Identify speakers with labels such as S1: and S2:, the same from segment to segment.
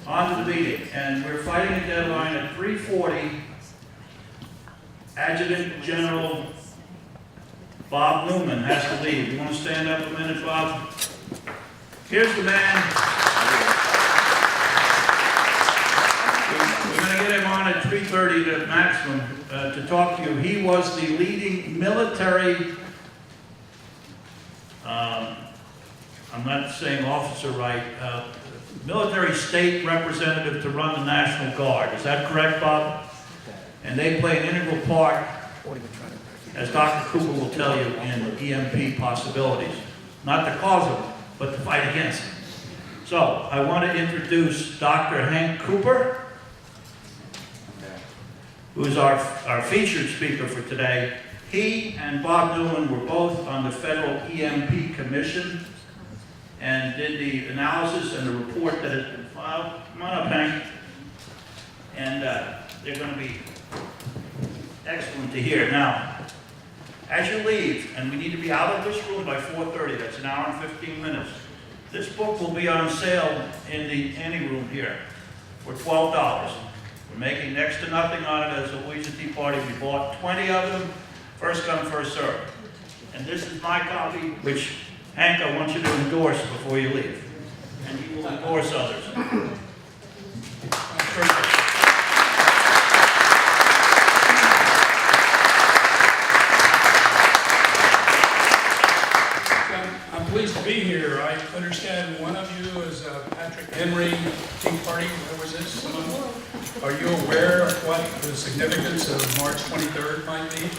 S1: On to the meeting, and we're fighting a deadline at 3:40. Adjutant General Bob Newman has to leave. You want to stand up a minute, Bob? Here's the man. We're going to get him on at 3:30 to maximum to talk to you. He was the leading military, I'm not saying officer right, military state representative to run the National Guard. Is that correct, Bob? And they play an integral part, as Dr. Cooper will tell you, in EMP possibilities. Not to cause them, but to fight against them. So, I want to introduce Dr. Hank Cooper, who's our featured speaker for today. He and Bob Newman were both on the Federal EMP Commission and did the analysis and the report that has been filed. Come on up, Hank. And they're going to be excellent to hear. Now, as you leave, and we need to be out of this room by 4:30, that's an hour and 15 minutes, this book will be on sale in the ante room here for $12. We're making next to nothing on it as a Louisa Tea Party. We bought 20 of them, first come, first served. And this is my copy, which, Hank, I want you to endorse before you leave. And you will endorse others.
S2: I'm pleased to be here. I understand one of you is Patrick Henry Tea Party. Where was this? Someone? Are you aware of what the significance of March 23rd might be?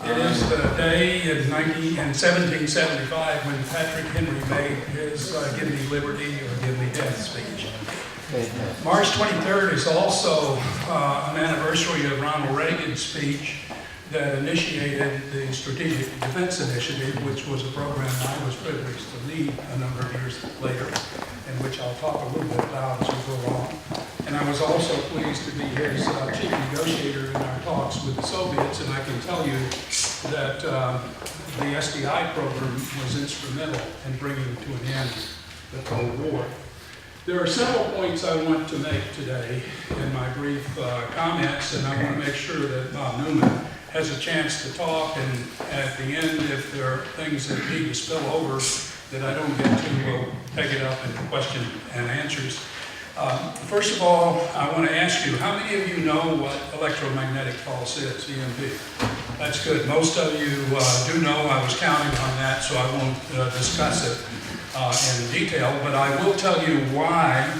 S2: It is the day in 1775 when Patrick Henry made his Give Me Liberty or Give Me Death speech. March 23rd is also an anniversary of Ronald Reagan's speech that initiated the Strategic Defense Initiative, which was a program I was privileged to lead a number of years later, and which I'll talk a little bit about as we go along. And I was also pleased to be his chief negotiator in our talks with the Soviets, and I can tell you that the SDI program was instrumental in bringing to an end the Cold War. There are several points I want to make today in my brief comments, and I want to make sure that Bob Newman has a chance to talk, and at the end, if there are things that need to spill over that I don't get to, we'll take it up in question and answers. First of all, I want to ask you, how many of you know what electromagnetic pulse is, EMP? That's good. Most of you do know. I was counting on that, so I won't discuss it in detail, but I will tell you why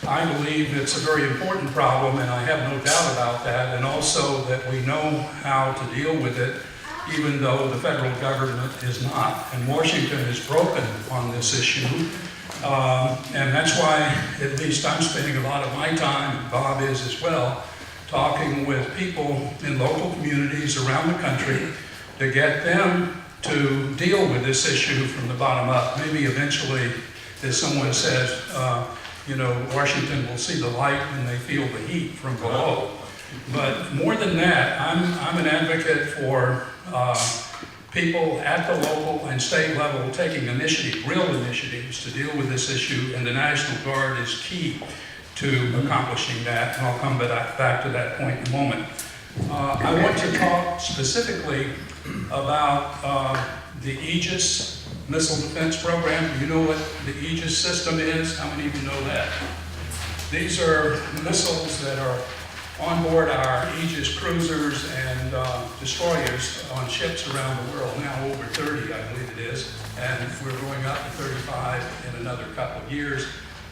S2: I believe it's a very important problem, and I have no doubt about that, and also that we know how to deal with it, even though the federal government is not. And Washington is broken on this issue, and that's why at least I'm spending a lot of my time, and Bob is as well, talking with people in local communities around the country to get them to deal with this issue from the bottom up. Maybe eventually, as someone says, you know, Washington will see the light when they feel the heat from below. But more than that, I'm an advocate for people at the local and state level taking initiative, real initiatives to deal with this issue, and the National Guard is key to accomplishing that, and I'll come back to that point in a moment. I want to talk specifically about the Aegis Missile Defense Program. You know what the Aegis system is? How many of you know that? These are missiles that are on board our Aegis cruisers and destroyers on ships around the world, now over 30, I believe it is, and we're going up to 35 in another couple of years,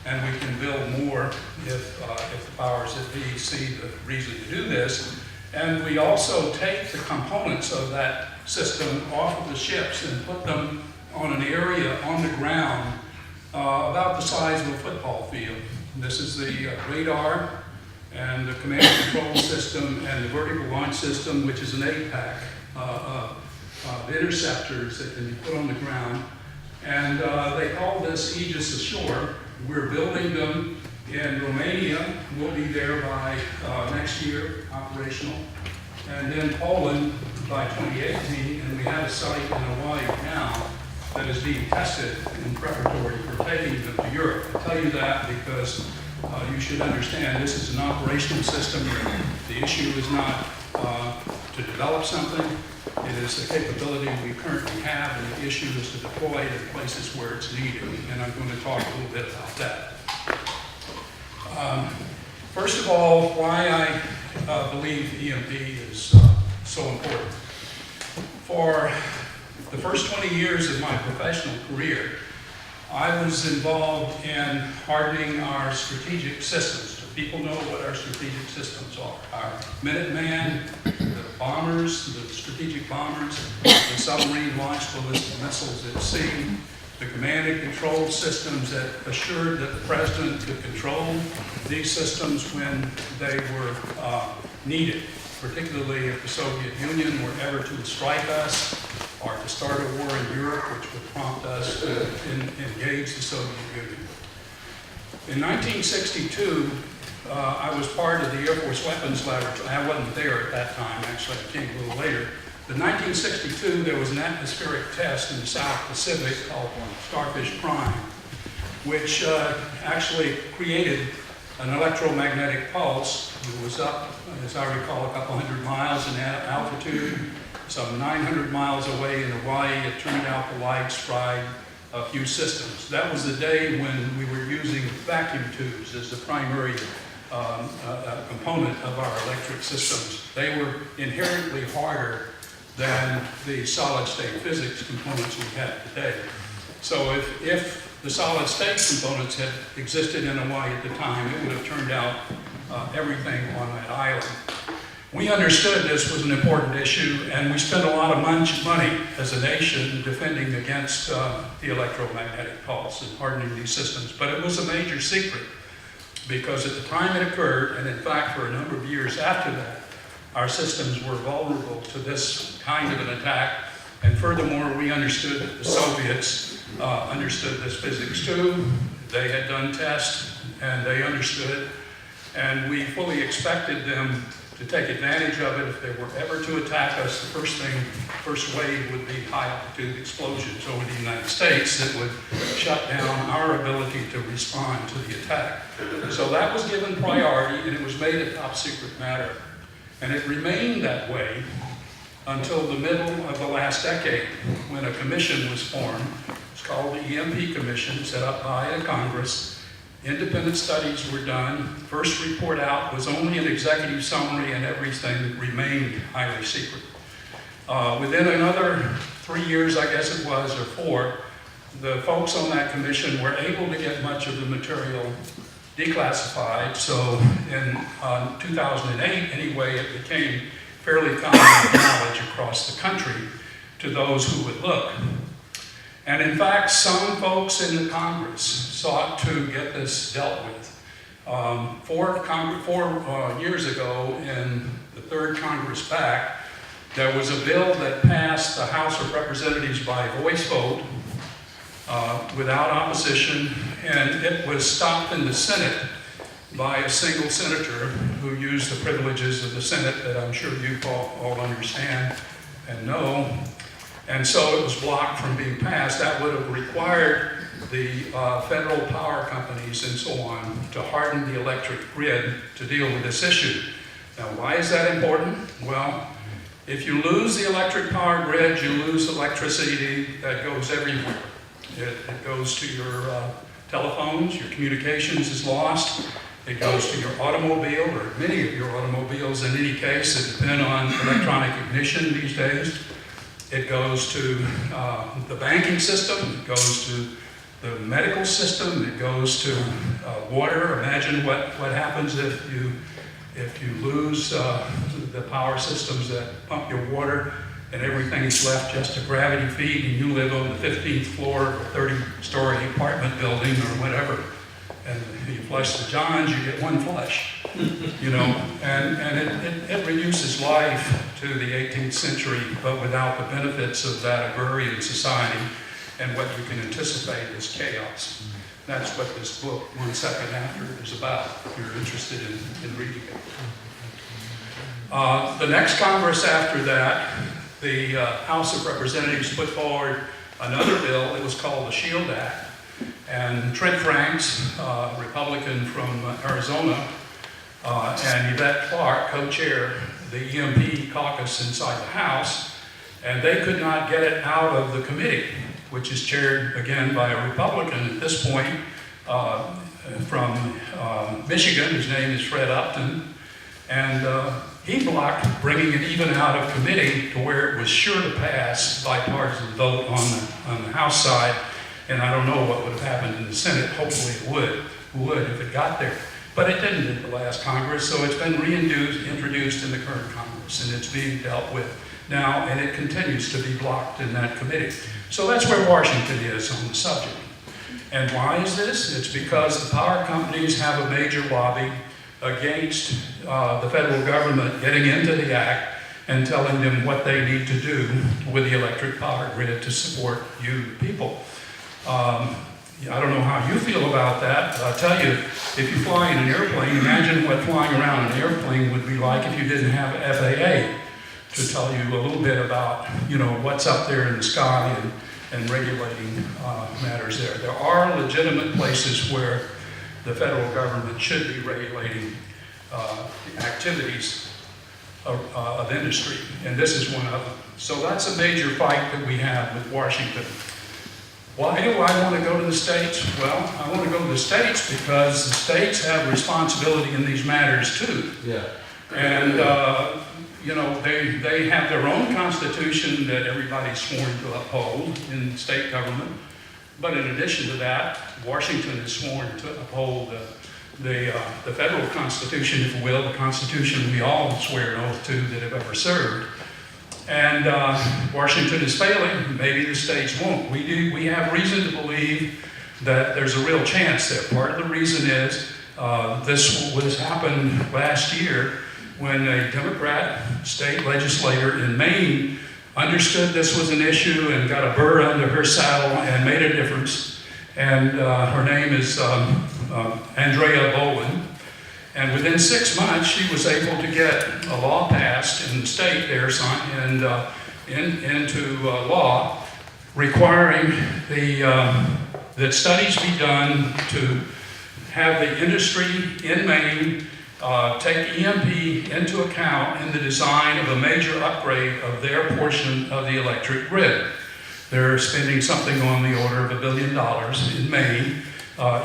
S2: and we can build more if the powers that be see the reason to do this. And we also take the components of that system off of the ships and put them on an area on the ground about the size of a football field. This is the radar and the command and control system and the vertical launch system, which is an 8-pack of interceptors that can be put on the ground. And they call this Aegis Ashore. We're building them in Romania. We'll be there by next year, operational. And then Poland by 2018, and we have a site in Hawaii now. that is being tested in preparatory for taking them to Europe. I tell you that because you should understand this is an operational system. The issue is not to develop something. It is the capability we currently have, and the issue is to deploy it in places where it's needed. And I'm going to talk a little bit about that. First of all, why I believe EMP is so important. For the first 20 years of my professional career, I was involved in hardening our strategic systems. People know what our strategic systems are. Our Minuteman, the bombers, the strategic bombers, the submarine launched ballistic missiles at sea, the command and control systems that assured that the president could control these systems when they were needed, particularly if the Soviet Union were ever to strike us or to start a war in Europe, which would prompt us to engage the Soviet Union. In 1962, I was part of the Air Force Weapons Laboratory. I wasn't there at that time, actually, I came a little later. In 1962, there was an atmospheric test in the South Pacific called Starfish Prime, which actually created an electromagnetic pulse. It was up, as I recall, a couple hundred miles in altitude, some 900 miles away in Hawaii. It turned out the lights fried a few systems. That was the day when we were using vacuum tubes as the primary component of our electric systems. They were inherently harder than the solid-state physics components we have today. So if the solid-state components had existed in Hawaii at the time, it would have turned out everything on that island. We understood this was an important issue, and we spent a lot of money as a nation defending against the electromagnetic pulse and hardening these systems. But it was a major secret, because at the time it occurred, and in fact for a number of years after that, our systems were vulnerable to this kind of an attack. And furthermore, we understood that the Soviets understood this physics too. They had done tests, and they understood it. And we fully expected them to take advantage of it. If they were ever to attack us, the first wave would be high-altitude explosions over the United States that would shut down our ability to respond to the attack. So that was given priority, and it was made a top-secret matter. And it remained that way until the middle of the last decade, when a commission was formed. It's called the EMP Commission, set up by the Congress. Independent studies were done. First report out was only an executive summary, and everything remained highly secret. Within another 3 years, I guess it was, or 4, the folks on that commission were able to get much of the material declassified. So in 2008, anyway, it became fairly common knowledge across the country to those who would look. And in fact, some folks in the Congress sought to get this dealt with. 4 years ago, in the 3rd Congress back, there was a bill that passed the House of Representatives by voice vote without opposition, and it was stopped in the Senate by a single senator who used the privileges of the Senate that I'm sure you all understand and know. And so it was blocked from being passed. That would have required the federal power companies and so on to harden the electric grid to deal with this issue. Now, why is that important? Well, if you lose the electric power grid, you lose electricity that goes everywhere. It goes to your telephones, your communications is lost. It goes to your automobile, or many of your automobiles in any case that depend on electronic ignition these days. It goes to the banking system, it goes to the medical system, it goes to water. Imagine what happens if you lose the power systems that pump your water and everything is left just to gravity feed, and you live on the 15th floor of a 30-story apartment building or whatever. And you flush the johns, you get one flush, you know, and it reduces life to the 18th century, but without the benefits of that agrarian society and what you can anticipate as chaos. That's what this book, 1 Second After, is about, if you're interested in reading it. The next Congress after that, the House of Representatives put forward another bill. It was called the SHIELD Act. And Trent Franks, Republican from Arizona, and Yvette Clarke, co-chair the EMP caucus inside the House, and they could not get it out of the committee, which is chaired again by a Republican at this point from Michigan. His name is Fred Upton, and he blocked bringing it even out of committee to where it was sure to pass bipartisan vote on the House side. And I don't know what would have happened in the Senate. Hopefully it would if it got there. But it didn't in the last Congress, so it's been introduced in the current Congress, and it's being dealt with now, and it continues to be blocked in that committee. So that's where Washington is on the subject. And why is this? It's because the power companies have a major lobby against the federal government getting into the act and telling them what they need to do with the electric power grid to support you people. I don't know how you feel about that, but I'll tell you, if you fly in an airplane, imagine what flying around an airplane would be like if you didn't have FAA to tell you a little bit about, what's up there in the sky and regulating matters there. There are legitimate places where the federal government should be regulating the activities of industry, and this is one of them. So that's a major fight that we have with Washington. Why do I want to go to the states? Well, I want to go to the states because the states have responsibility in these matters too.
S3: Yeah.
S2: And, they have their own constitution that everybody's sworn to uphold in state government. But in addition to that, Washington is sworn to uphold the federal constitution, if you will, the constitution we all swear an oath to that have ever served. And Washington is failing. Maybe the states won't. We have reason to believe that there's a real chance there. Part of the reason is this was happened last year when a Democrat state legislator in Maine understood this was an issue and got a burr under her saddle and made a difference. And her name is Andrea Bowen. And within 6 months, she was able to get a law passed in the state there and into law requiring that studies be done to have the industry in Maine take EMP into account in the design of a major upgrade of their portion of the electric grid. They're spending something on the order of $1 billion in Maine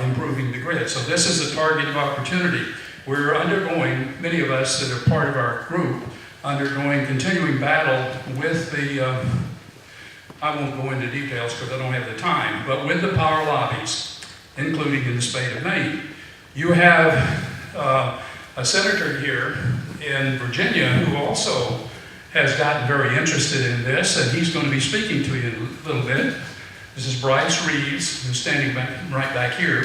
S2: improving the grid. So this is a target of opportunity. We're undergoing, many of us that are part of our group, undergoing continuing battle with the, I won't go into details because I don't have the time, but with the power lobbies, including in the state of Maine. You have a senator here in Virginia who also has gotten very interested in this, and he's going to be speaking to you in a little bit. This is Bryce Reeves, who's standing right back here.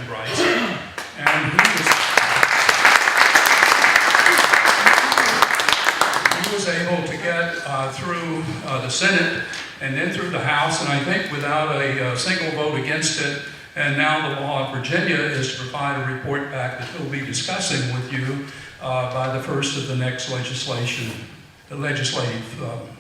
S2: Bryce. And he was able to get through the Senate and then through the House, and I think without a single vote against it. And now the law of Virginia is to provide a report back that he'll be discussing with you by the first of the next legislative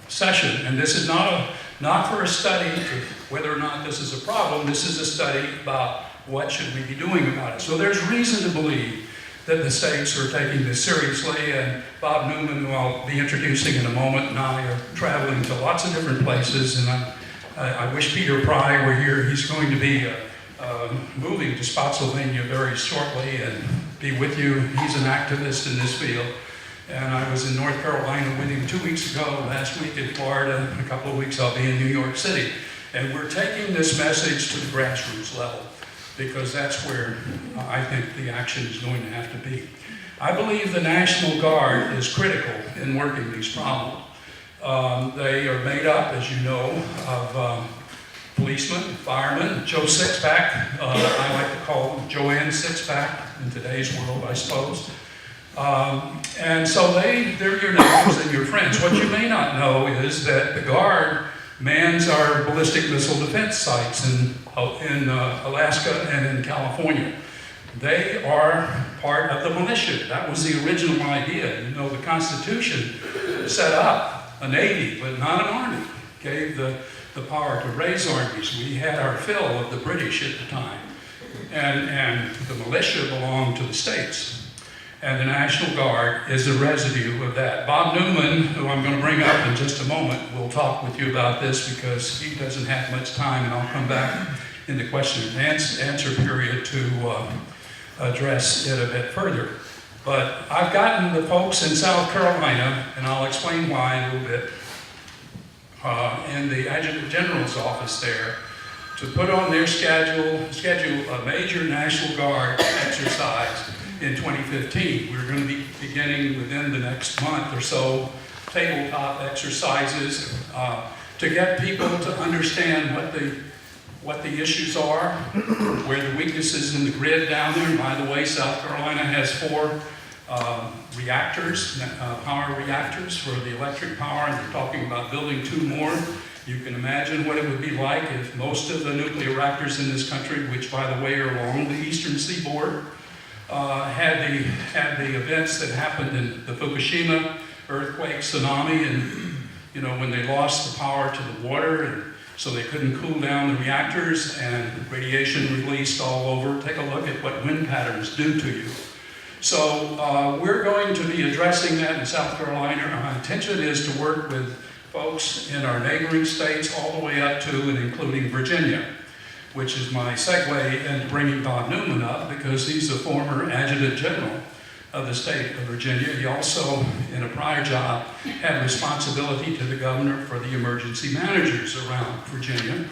S2: session. And this is not for a study to whether or not this is a problem. This is a study about what should we be doing about it. So there's reason to believe that the states are taking this seriously, and Bob Newman, who I'll be introducing in a moment, and I are traveling to lots of different places, and I wish Peter Pry were here. He's going to be moving to Spotsylvania very shortly and be with you. He's an activist in this field. And I was in North Carolina with him 2 weeks ago, last week in Florida. In a couple of weeks I'll be in New York City. And we're taking this message to the grassroots level, because that's where I think the action is going to have to be. I believe the National Guard is critical in working these problems. They are made up, as you know, of policemen, firemen, Joe Sixpack, I like to call him Joanne Sixpack in today's world, I suppose. And so they're your neighbors and your friends. What you may not know is that the Guard mans our ballistic missile defense sites in Alaska and in California. They are part of the militia. That was the original idea. You know, the Constitution set up a Navy, but not an Army. Gave the the power to raise armies. We had our fill of the British at the time, and the militia belonged to the states. And the National Guard is the residue of that. Bob Newman, who I'm going to bring up in just a moment, will talk with you about this because he doesn't have much time, and I'll come back in the question and answer period to address it a bit further. But I've gotten the folks in South Carolina, and I'll explain why in a little bit, in the Adjutant General's office there, to put on their schedule a major National Guard exercise in 2015. We're going to be beginning within the next month or so, tabletop exercises to get people to understand what the issues are, where the weaknesses in the grid down there. And by the way, South Carolina has 4 reactors, power reactors for the electric power, and they're talking about building 2 more. You can imagine what it would be like if most of the nuclear reactors in this country, which by the way are along the eastern seaboard, had the events that happened in the Fukushima earthquake, tsunami, and when they lost the power to the water, and so they couldn't cool down the reactors, and radiation released all over. Take a look at what wind patterns do to you. So we're going to be addressing that in South Carolina. Our intention is to work with folks in our neighboring states all the way up to and including Virginia, which is my segue into bringing Bob Newman up because he's the former Adjutant General of the state of Virginia. He also, in a prior job, had responsibility to the governor for the emergency managers around Virginia.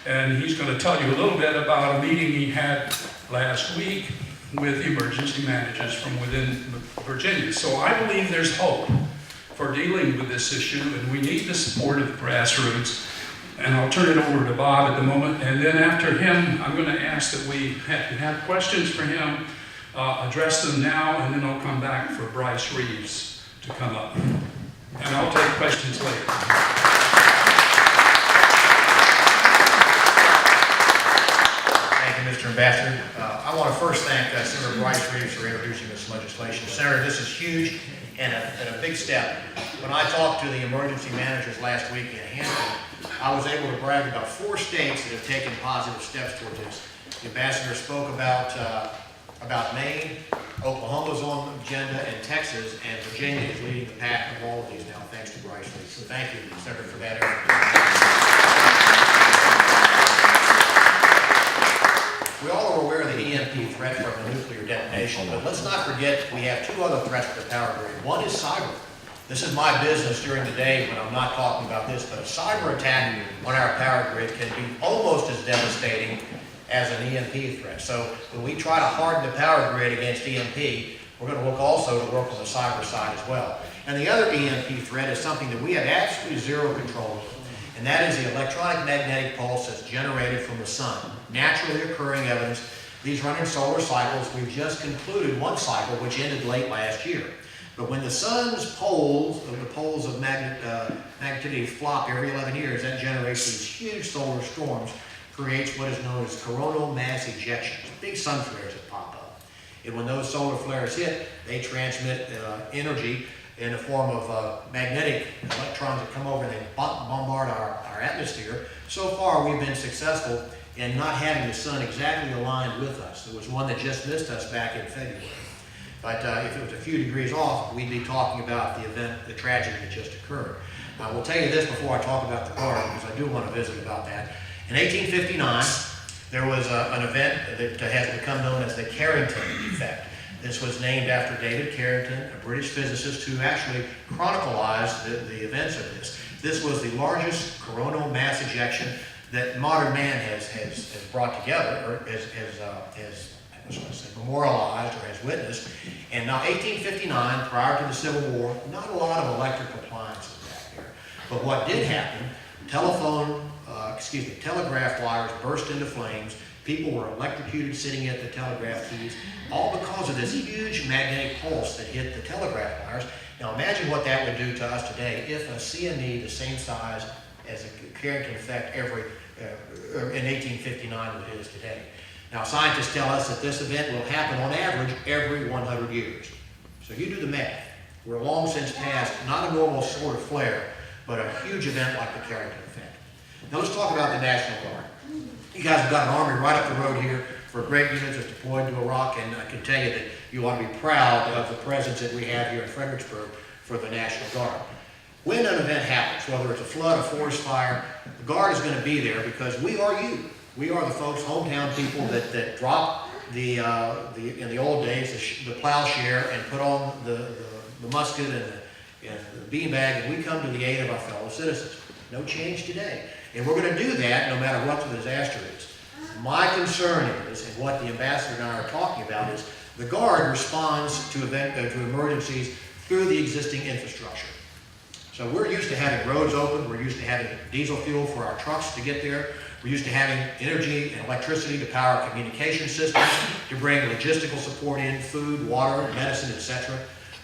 S2: And he's going to tell you a little bit about a meeting he had last week with emergency managers from within Virginia. So I believe there's hope for dealing with this issue, and we need the support of the grassroots. And I'll turn it over to Bob at the moment, and then after him, I'm going to ask that we have questions for him, address them now, and then I'll come back for Bryce Reeves to come up. And I'll take questions later.
S3: Thank you, Mr. Ambassador. I want to first thank Senator Bryce Reeves for introducing this legislation. Senator, this is huge and a big step. When I talked to the emergency managers last week in Hampton, I was able to brag about 4 states that have taken positive steps towards this. The ambassador spoke about Maine, Oklahoma's on the agenda, and Texas, and Virginia is leading the pack of all of these now, thanks to Bryce Reeves. So thank you, Senator, for that effort. We all are aware of the EMP threat from a nuclear detonation, but let's not forget we have 2 other threats to the power grid. One is cyber. This is my business during the day when I'm not talking about this, but a cyber attack on our power grid can be almost as devastating as an EMP threat. So when we try to harden the power grid against EMP, we're going to look also to work on the cyber side as well. And the other EMP threat is something that we have absolutely zero control over, and that is the electromagnetic pulse that's generated from the sun. Naturally occurring evidence. These run in solar cycles. We've just concluded one cycle which ended late last year. But when the sun's poles, the poles of magneticity flop every 11 years, that generates these huge solar storms, creates what is known as coronal mass ejections, big sun flares that pop up. And when those solar flares hit, they transmit energy in the form of magnetic electrons that come over and they bombard our atmosphere. So far, we've been successful in not having the sun exactly aligned with us. There was one that just missed us back in February. But if it was a few degrees off, we'd be talking about the event, the tragedy that just occurred. I will tell you this before I talk about the guard, because I do want to visit about that. In 1859, there was an event that has become known as the Carrington effect. This was named after David Carrington, a British physicist who actually chronicled the events of this. This was the largest coronal mass ejection that modern man has brought together, or has memorialized or has witnessed. And now 1859, prior to the Civil War, not a lot of electric appliances back there. But what did happen, telegraph wires burst into flames. People were electrocuted sitting at the telegraph keys, all because of this huge magnetic pulse that hit the telegraph wires. Now imagine what that would do to us today if a CME the same size as a Carrington effect in 1859 it is today. Now scientists tell us that this event will happen on average every 100 years. So you do the math. We're long since past not a normal solar flare, but a huge event like the Carrington effect. Now let's talk about the National Guard. You guys have got an army right up the road here for great units that's deployed to Iraq, and I can tell you that you ought to be proud of the presence that we have here in Fredericksburg for the National Guard. When an event happens, whether it's a flood, a forest fire, the Guard is going to be there because we are you. We are the folks, hometown people that drop in the old days, the plowshare and put on the musket and the beanbag, and we come to the aid of our fellow citizens. No change today. And we're going to do that no matter what the disaster is. My concern is, and what the ambassador and I are talking about, is the Guard responds to emergencies through the existing infrastructure. So we're used to having roads open, we're used to having diesel fuel for our trucks to get there, we're used to having energy and electricity to power communication systems, to bring logistical support in, food, water, medicine, etc.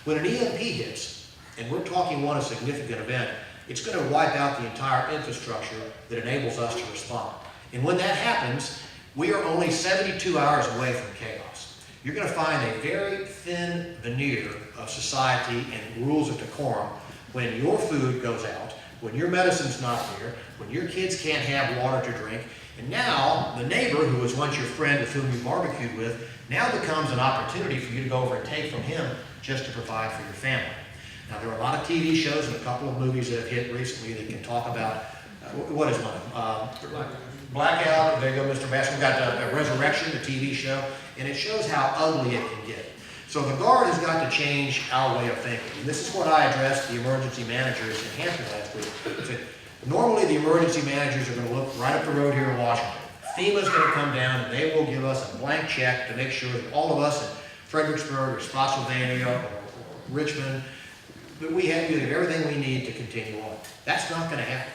S3: When an EMP hits, and we're talking a significant event, it's going to wipe out the entire infrastructure that enables us to respond. And when that happens, we are only 72 hours away from chaos. You're going to find a very thin veneer of society and rules of decorum when your food goes out, when your medicine's not there, when your kids can't have water to drink, and now the neighbor who was once your friend with whom you barbecued with now becomes an opportunity for you to go over and take from him just to provide for your family. Now, there are a lot of TV shows and a couple of movies that have hit recently that can talk about, what is one of them? Blackout. There you go, Mr. Bass. We've got Resurrection, the TV show, and it shows how ugly it can get. So the Guard has got to change our way of thinking. And this is what I addressed the emergency managers in Hampton last week. I said, normally the emergency managers are going to look right up the road here in Washington. FEMA's going to come down and they will give us a blank check to make sure that all of us in Fredericksburg or Spotsylvania or Richmond, that we have everything we need to continue on. That's not going to happen.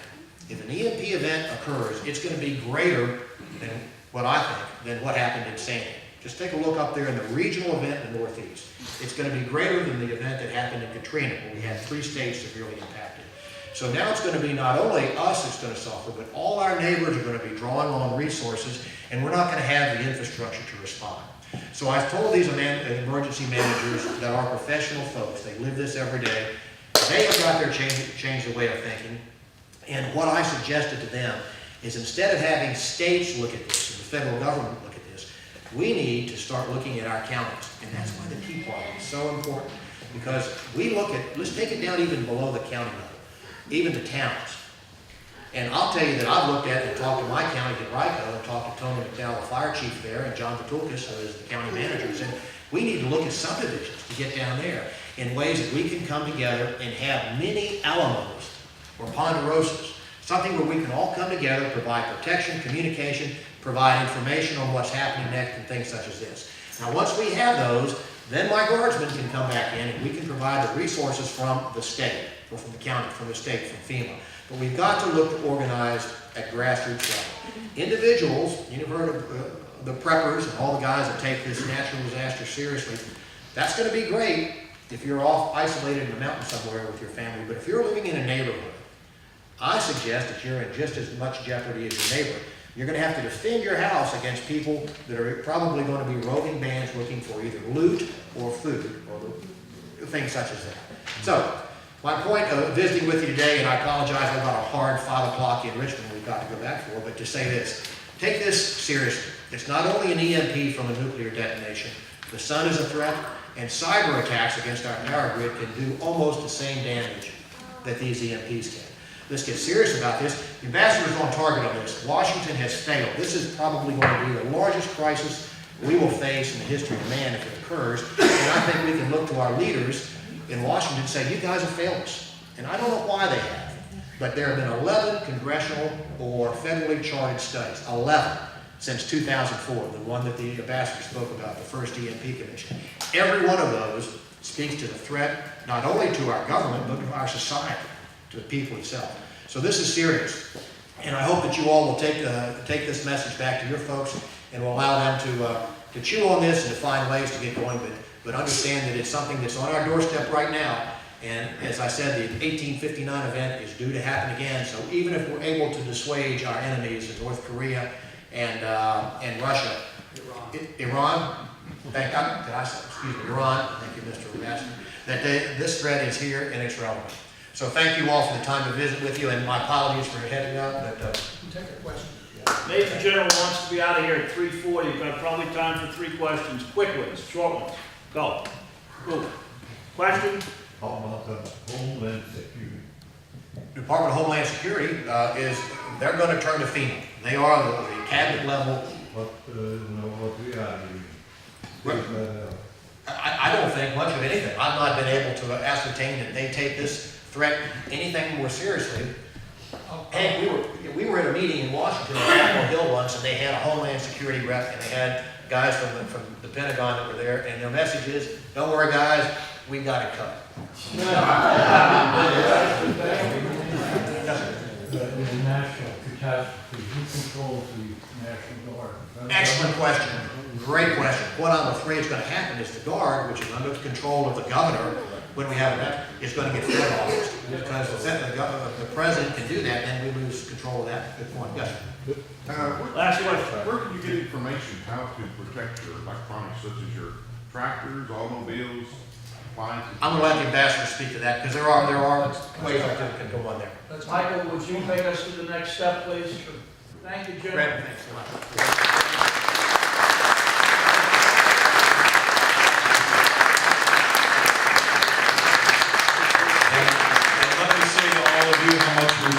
S3: If an EMP event occurs, it's going to be greater than what I think, than what happened in Sandy. Just take a look up there in the regional event in the Northeast. It's going to be greater than the event that happened in Katrina, where we had 3 states severely impacted. So now it's going to be not only us that's going to suffer, but all our neighbors are going to be drawing on resources, and we're not going to have the infrastructure to respond. So I've told these emergency managers that are professional folks, they live this every day, they have got their change the way of thinking. And what I suggested to them is, instead of having states look at this and the federal government look at this, we need to start looking at our counties. And that's why the Tea Party is so important. Because we look at, let's take it down even below the county level, even the towns. And I'll tell you that I've looked at and talked to my county at Rico and talked to Tony McDowell, the fire chief there, and John Patulkas, who is the county manager, and said, we need to look at subdivisions to get down there in ways that we can come together and have mini Alamos or Ponderosas, something where we can all come together, provide protection, communication, provide information on what's happening next and things such as this. Now, once we have those, then my guardsmen can come back in and we can provide the resources from the state, or from the county, from the state, from FEMA. But we've got to look to organize at grassroots level. Individuals, you've heard of the preppers and all the guys that take this natural disaster seriously. That's going to be great if you're off isolated in the mountains somewhere with your family. But if you're living in a neighborhood, I suggest that you're in just as much jeopardy as your neighbor. You're going to have to defend your house against people that are probably going to be roving bands looking for either loot or food or things such as that. So, my point of visiting with you today, and I apologize, I've got a hard 5 o'clock in Richmond we've got to go back for, but to say this, take this seriously. It's not only an EMP from a nuclear detonation. The sun is a threat, and cyber attacks against our power grid can do almost the same damage that these EMPs can. Let's get serious about this. The ambassador's on target on this. Washington has failed. This is probably going to be the largest crisis we will face in the history of man if it occurs, and I think we can look to our leaders in Washington and say, you guys have failed us. And I don't know why they have, but there have been 11 congressional or federally charted studies, 11, since 2004, the one that the ambassador spoke about, the first EMP commission. Every one of those speaks to the threat, not only to our government, but to our society, to the people itself. So this is serious. And I hope that you all will take this message back to your folks and will allow them to chew on this and to find ways to get going, but understand that it's something that's on our doorstep right now. And as I said, the 1859 event is due to happen again. So even if we're able to dissuade our enemies in North Korea and Russia, Iran, thank God, Iran, thank you, Mr. Ambassador, that this threat is here and it's relevant. So thank you all for the time to visit with you, and my apologies for heading up, but
S2: Take a question.
S4: Major General wants to be out of here at 3:40. You've got probably time for 3 questions, quick ones, short ones. Go. Cool. Question?
S5: How about the Homeland Security?
S3: Department of Homeland Security they're going to turn to FEMA. They are the cabinet level.
S5: What we are doing?
S3: I don't think much of anything. I've not been able to ascertain that they take this threat anything more seriously. And we were at a meeting in Washington on Capitol Hill once, and they had a Homeland Security rep, and they had guys from the Pentagon that were there, and their message is, don't worry guys, we got it covered.
S5: The national catastrophe, who controls the National Guard?
S3: Excellent question. Great question. What I'm afraid is going to happen is the Guard, which is under the control of the governor, when we have that, is going to get federalized. Because the president can do that, and we lose control of that. Good point. Yes.
S4: Last question.
S6: Where can you get information how to protect your electronics, such as your tractors, automobiles, appliances?
S3: I'm going to let the ambassador speak to that, because there are ways I think can go on there.
S4: Michael, would you take us to the next step, please? Thank you, General.
S3: Brad, thanks so much.
S7: Let me say to all of you how much we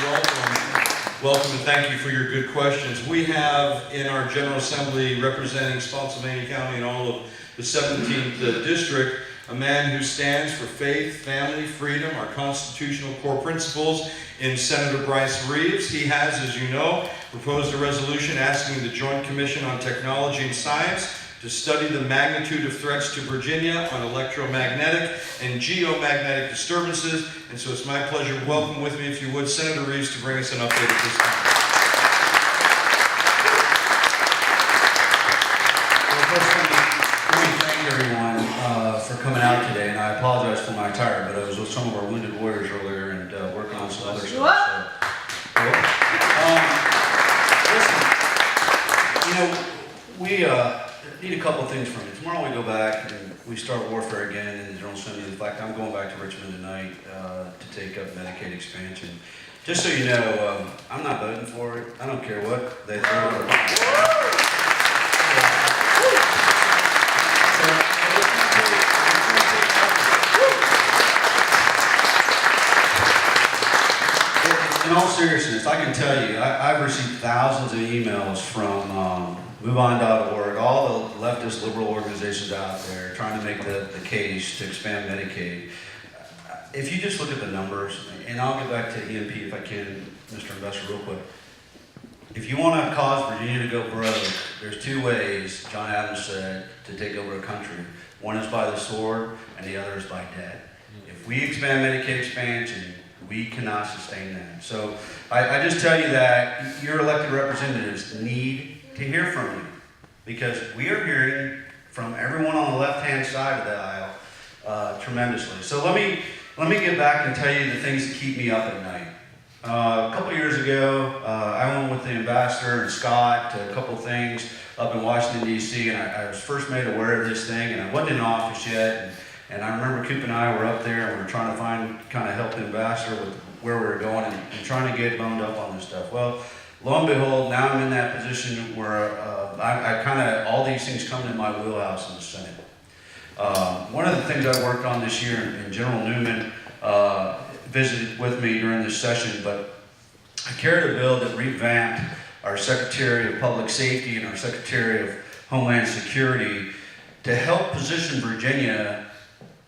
S7: welcome and thank you for your good questions. We have in our General Assembly representing Spotsylvania County and all of the 17th district, a man who stands for faith, family, freedom, our constitutional core principles in Senator Bryce Reeves. He has, as you know, proposed a resolution asking the Joint Commission on Technology and Science to study the magnitude of threats to Virginia on electromagnetic and geomagnetic disturbances. And so it's my pleasure to welcome with me, if you would, Senator Reeves to bring us an update at this time.
S8: Well, first, let me thank everyone for coming out today, and I apologize for my attire, but I was with some of our wounded warriors earlier and working on some other stuff. So, listen, we need a couple of things from you. Tomorrow we go back and we start warfare again in the General Assembly. In fact, I'm going back to Richmond tonight to take up Medicaid expansion. Just so you know, I'm not voting for it. I don't care what they throw. In all seriousness, I can tell you, I've received thousands of emails from MoveOn.org, all the leftist liberal organizations out there trying to make the case to expand Medicaid. If you just look at the numbers, and I'll get back to EMP if I can, Mr. Investor, real quick. If you want to cause Virginia to go broke, there's 2 ways, John Adams said, to take over a country. One is by the sword, and the other is by debt. If we expand Medicaid expansion, we cannot sustain that. So I just tell you that your elected representatives need to hear from you, because we are hearing from everyone on the left-hand side of the aisle tremendously. So let me get back and tell you the things that keep me up at night. A couple of years ago, I went with the ambassador and Scott to a couple of things up in Washington, D.C., and I was first made aware of this thing, and I wasn't in office yet. And I remember Coop and I were up there, and we were trying to help the ambassador with where we were going and trying to get boned up on this stuff. Well, lo and behold, now I'm in that position where all these things come in my wheelhouse in the Senate. One of the things I worked on this year, and General Newman visited with me during this session, but I carried a bill that revamped our Secretary of Public Safety and our Secretary of Homeland Security to help position Virginia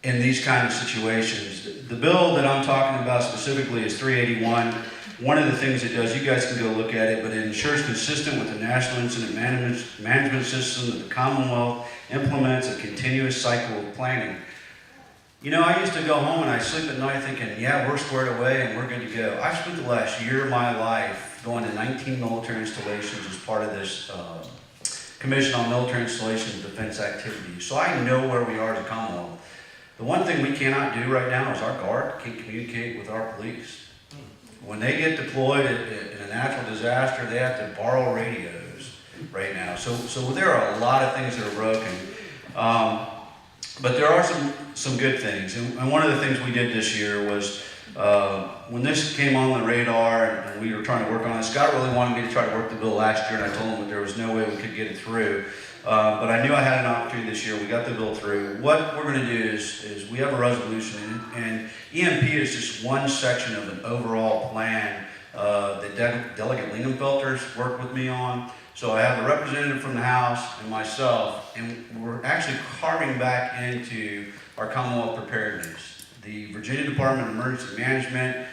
S8: in these kind of situations. The bill that I'm talking about specifically is 381. One of the things it does, you guys can go look at it, but it ensures consistent with the National Incident Management System that the Commonwealth implements a continuous cycle of planning. You know, I used to go home and I sleep at night thinking, yeah, we're squared away and we're good to go. I've spent the last year of my life going to 19 military installations as part of this Commission on Military Installations and Defense Activities. So I know where we are as a Commonwealth. The one thing we cannot do right now is our Guard can't communicate with our police. When they get deployed in a natural disaster, they have to borrow radios right now. So there are a lot of things that are broken. But there are some good things. And one of the things we did this year was When this came on the radar and we were trying to work on it, Scott really wanted me to try to work the bill last year, and I told him that there was no way we could get it through. But I knew I had an opportunity this year. We got the bill through. What we're going to do is we have a resolution, and EMP is just one section of an overall plan that Delegate Lingenfelter's worked with me on. So I have a representative from the House and myself, and we're actually carving back into our Commonwealth preparedness. The Virginia Department of Emergency Management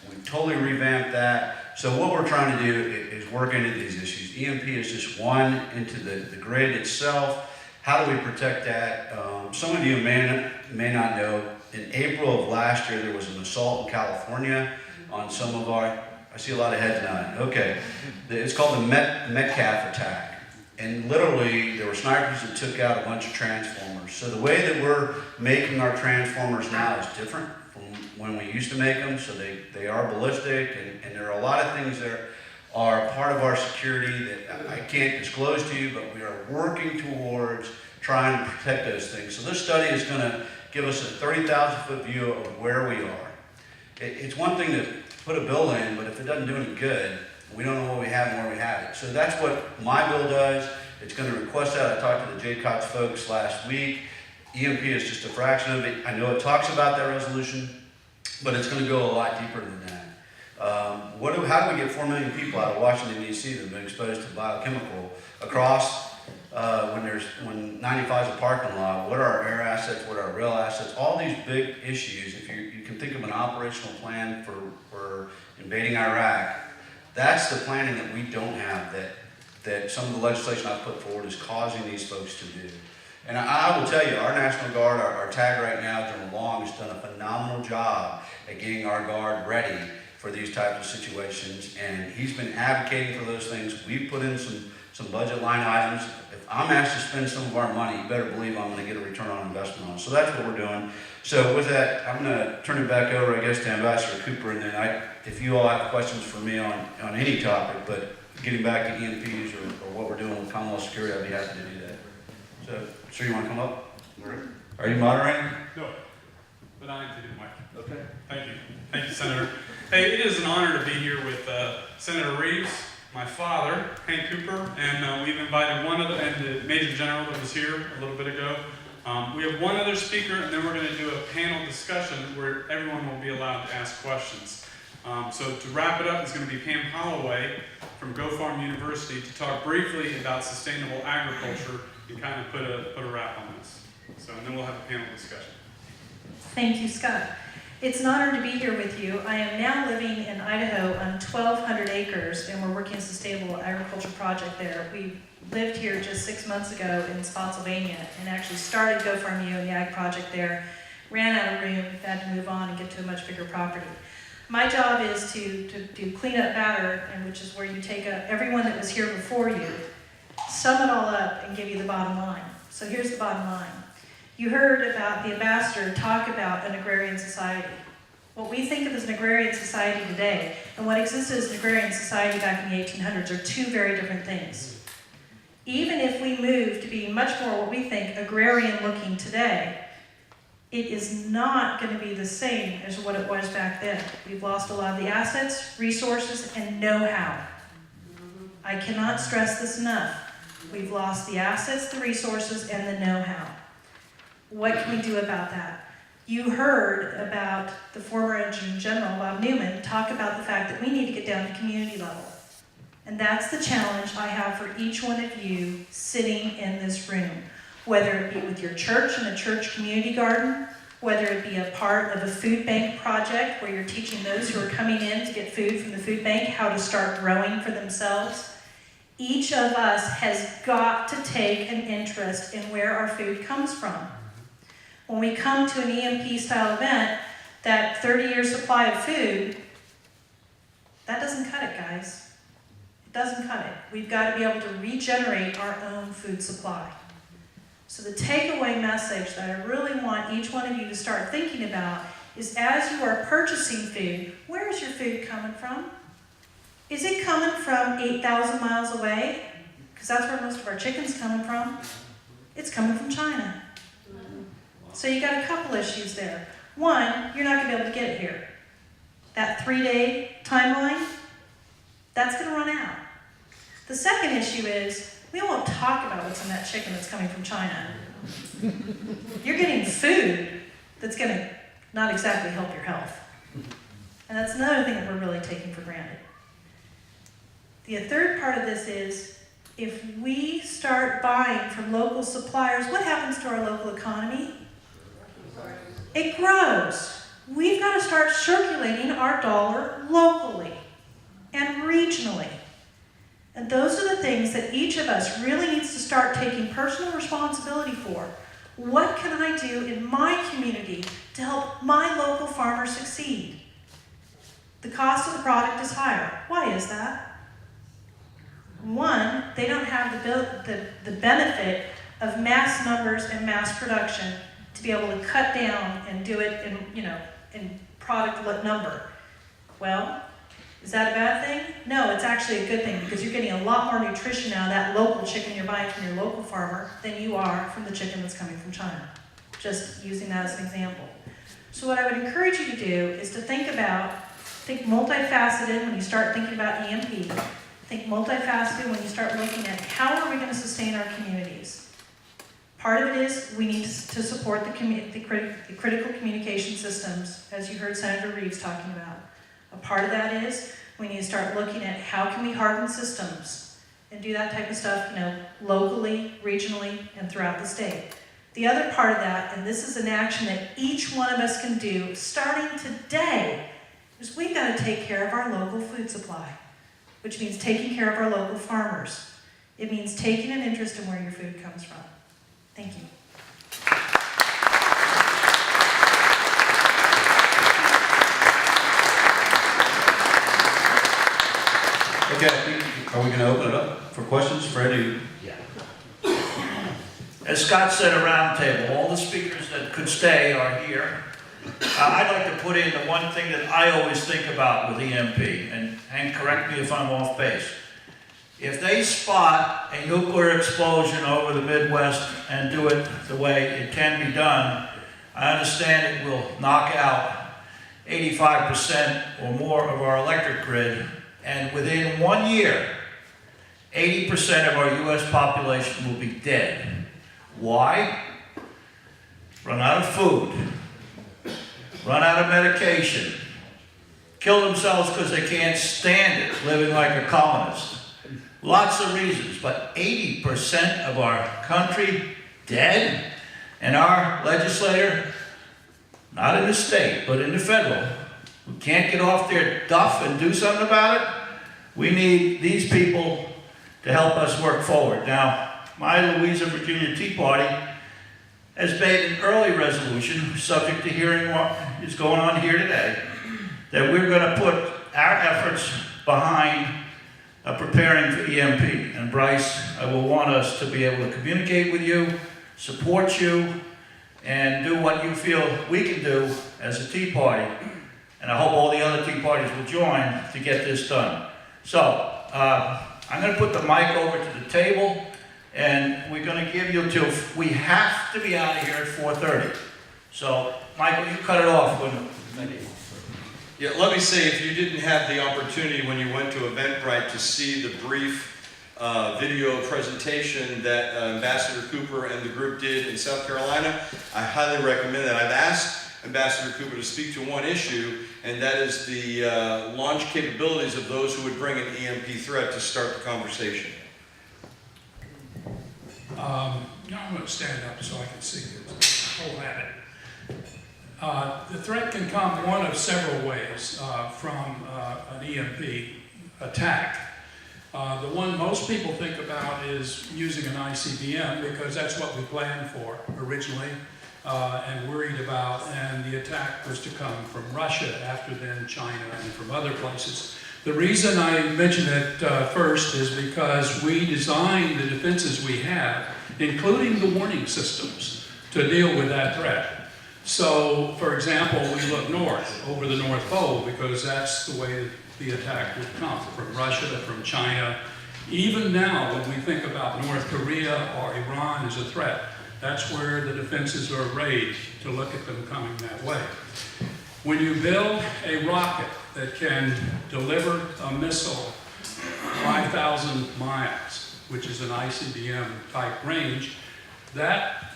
S8: we've totally revamped that. So what we're trying to do is work into these issues. EMP is just one into the grid itself. How do we protect that? Some of you may not know, in April of last year, there was an assault in California on some of our, I see a lot of heads nodding. Okay. It's called the Metcalf attack. And literally, there were snipers that took out a bunch of transformers. So the way that we're making our transformers now is different from when we used to make them. So they are ballistic, and there are a lot of things that are part of our security that I can't disclose to you, but we are working towards trying to protect those things. So this study is going to give us a 30,000-foot view of where we are. It's one thing to put a bill in, but if it doesn't do any good, we don't know what we have and where we have it. So that's what my bill does. It's going to request that. I talked to the JCOTS folks last week. EMP is just a fraction of it. I know it talks about that resolution, but it's going to go a lot deeper than that. How do we get 4 million people out of Washington, D.C. that have been exposed to biochemical across when 95 is a parking lot? What are our air assets? What are our rail assets? All these big issues. If you can think of an operational plan for invading Iraq, that's the planning that we don't have that some of the legislation I've put forward is causing these folks to do. And I will tell you, our National Guard, our TAG right now, General Long, has done a phenomenal job at getting our Guard ready for these types of situations, and he's been advocating for those things. We've put in some budget line items. If I'm asked to spend some of our money, you better believe I'm going to get a return on investment on it. So that's what we're doing. So with that, I'm going to turn it back over, I guess, to Ambassador Cooper, and then if you all have questions for me on any topic, but getting back to EMPs or what we're doing with Commonwealth Security, I'd be happy to do that. So, sir, you want to come up? Are you moderating?
S9: No, but I need to do my.
S1: Okay.
S9: Thank you. Thank you, Senator. Hey, it is an honor to be here with Senator Reeves, my father, Hank Cooper, and we've invited and the Major General that was here a little bit ago. We have one other speaker, and then we're going to do a panel discussion where everyone will be allowed to ask questions. So to wrap it up, it's going to be Pam Holloway from Go Farm University to talk briefly about sustainable agriculture and kind of put a wrap on this. So, and then we'll have a panel discussion.
S10: Thank you, Scott. It's an honor to be here with you. I am now living in Idaho on 1,200 acres, and we're working a sustainable agriculture project there. We lived here just 6 months ago in Spotsylvania and actually started Go Farm U and the ag project there, ran out of room, had to move on and get to a much bigger property. My job is to do cleanup batter, and which is where you take everyone that was here before you, sum it all up, and give you the bottom line. So here's the bottom line. You heard about the ambassador talk about an agrarian society. What we think of as an agrarian society today and what existed as an agrarian society back in the 1800s are two very different things. Even if we move to be much more what we think agrarian looking today, it is not going to be the same as what it was back then. We've lost a lot of the assets, resources, and know-how. I cannot stress this enough. We've lost the assets, the resources, and the know-how. What can we do about that? You heard about the former Engineer General, Bob Newman, talk about the fact that we need to get down to community level. And that's the challenge I have for each one of you sitting in this room. Whether it be with your church and a church community garden, whether it be a part of a food bank project where you're teaching those who are coming in to get food from the food bank how to start growing for themselves. Each of us has got to take an interest in where our food comes from. When we come to an EMP style event, that 30-year supply of food, that doesn't cut it, guys. It doesn't cut it. We've got to be able to regenerate our own food supply. So the takeaway message that I really want each one of you to start thinking about is as you are purchasing food, where is your food coming from? Is it coming from 8,000 miles away? Because that's where most of our chicken's coming from. It's coming from China. So you got a couple issues there. One, you're not going to be able to get it here. that 3-day timeline, that's gonna run out. The second issue is, we won't talk about what's in that chicken that's coming from China. You're getting food that's gonna not exactly help your health. And that's another thing that we're really taking for granted. The third part of this is, if we start buying from local suppliers, what happens to our local economy? It grows. We've got to start circulating our dollar locally and regionally. And those are the things that each of us really needs to start taking personal responsibility for. What can I do in my community to help my local farmer succeed? The cost of the product is higher. Why is that? One, they don't have the benefit of mass numbers and mass production to be able to cut down and do it in product number. Well, is that a bad thing? No, it's actually a good thing, because you're getting a lot more nutrition out of that local chicken you're buying from your local farmer than you are from the chicken that's coming from China. Just using that as an example. So what I would encourage you to do is to think multifaceted when you start thinking about EMP. Think multifaceted when you start looking at how are we going to sustain our communities. Part of it is we need to support the critical communication systems, as you heard Senator Reeves talking about. A part of that is we need to start looking at how can we harden systems and do that type of stuff, locally, regionally, and throughout the state. The other part of that, and this is an action that each one of us can do starting today, is we've got to take care of our local food supply, which means taking care of our local farmers. It means taking an interest in where your food comes from. Thank you.
S8: Okay, are we gonna open it up for questions for any?
S1: As Scott said, a round table. All the speakers that could stay are here. I'd like to put in the one thing that I always think about with EMP, and Hank, correct me if I'm off base. If they spot a nuclear explosion over the Midwest and do it the way it can be done, I understand it will knock out 85% or more of our electric grid, and within 1 year, 80% of our US population will be dead. Why? Run out of food, run out of medication, kill themselves because they can't stand it, living like a colonist. Lots of reasons, but 80% of our country dead, and our legislator, not in the state, but in the federal, who can't get off their duff and do something about it. We need these people to help us work forward. Now, my Louisa, Virginia Tea Party has made an early resolution, subject to hearing what is going on here today, that we're going to put our efforts behind preparing for EMP. And Bryce, I will want us to be able to communicate with you, support you, and do what you feel we can do as a Tea Party. And I hope all the other Tea Parties will join to get this done. So, I'm going to put the mic over to the table, and we're going to give you till, we have to be out of here at 4:30. So, Michael, you cut it off when.
S7: Yeah, let me say, if you didn't have the opportunity when you went to Eventbrite to see the brief video presentation that Ambassador Cooper and the group did in South Carolina, I highly recommend that. I've asked Ambassador Cooper to speak to one issue, and that is the launch capabilities of those who would bring an EMP threat to start the conversation.
S2: Now I'm going to stand up so I can see this whole at it. The threat can come one of several ways from an EMP attack. The one most people think about is using an ICBM, because that's what we planned for originally and worried about, and the attack was to come from Russia, after then China, and from other places. The reason I mention it first is because we designed the defenses we have, including the warning systems, to deal with that threat. So, for example, we look north, over the North Pole, because that's the way the attack would come, from Russia, from China. Even now, when we think about North Korea or Iran as a threat, that's where the defenses are arrayed to look at them coming that way. When you build a rocket that can deliver a missile 5,000 miles, which is an ICBM type range, that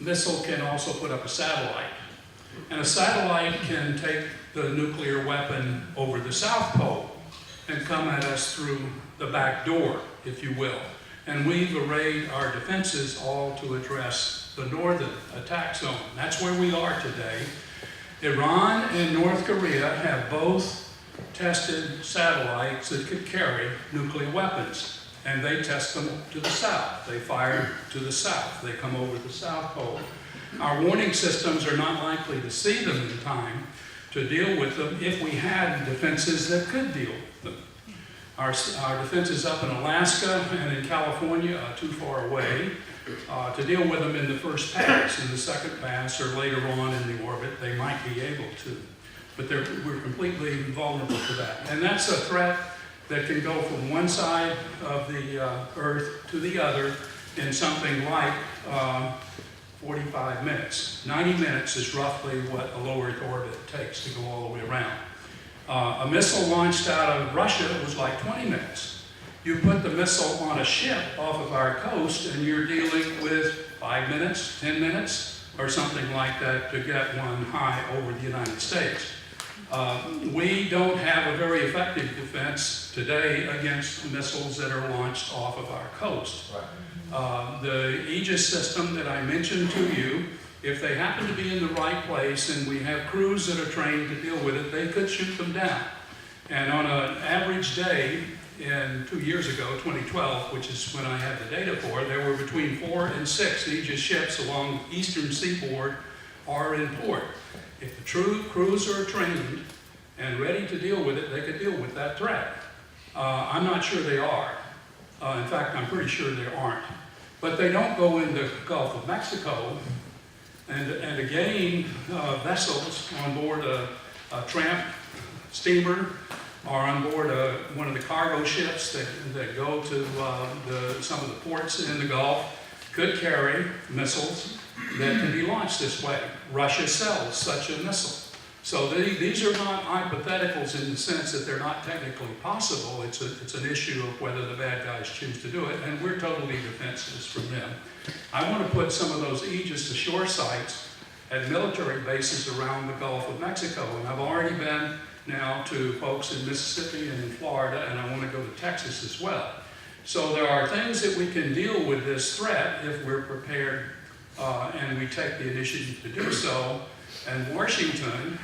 S2: missile can also put up a satellite. And a satellite can take the nuclear weapon over the South Pole and come at us through the back door, if you will. And we've arrayed our defenses all to address the northern attack zone. That's where we are today. Iran and North Korea have both tested satellites that could carry nuclear weapons, and they test them to the south. They fire to the south. They come over the South Pole. Our warning systems are not likely to see them in time to deal with them if we had defenses that could deal with them. Our defenses up in Alaska and in California are too far away to deal with them in the first pass. In the second pass or later on in the orbit, they might be able to. But we're completely vulnerable to that. And that's a threat that can go from one side of the Earth to the other in something like 45 minutes. 90 minutes is roughly what a low Earth orbit takes to go all the way around. A missile launched out of Russia was like 20 minutes. You put the missile on a ship off of our coast and you're dealing with 5 minutes, 10 minutes, or something like that to get one high over the United States. We don't have a very effective defense today against missiles that are launched off of our coast. The Aegis system that I mentioned to you, if they happen to be in the right place and we have crews that are trained to deal with it, they could shoot them down. And on an average day, in 2 years ago, 2012, which is when I have the data for, there were between 4 and 6 Aegis ships along the eastern seaboard are in port. If the true crews are trained and ready to deal with it, they could deal with that threat. I'm not sure they are. In fact, I'm pretty sure they aren't. But they don't go in the Gulf of Mexico. And again, vessels on board a tramp steamer or on board one of the cargo ships that go to some of the ports in the Gulf could carry missiles that can be launched this way. Russia sells such a missile. So these are not hypotheticals in the sense that they're not technically possible. It's an issue of whether the bad guys choose to do it, and we're totally defenseless from them. I want to put some of those Aegis ashore sites at military bases around the Gulf of Mexico, and I've already been now to folks in Mississippi and in Florida, and I want to go to Texas as well. So there are things that we can deal with this threat if we're prepared and we take the initiative to do so. And Washington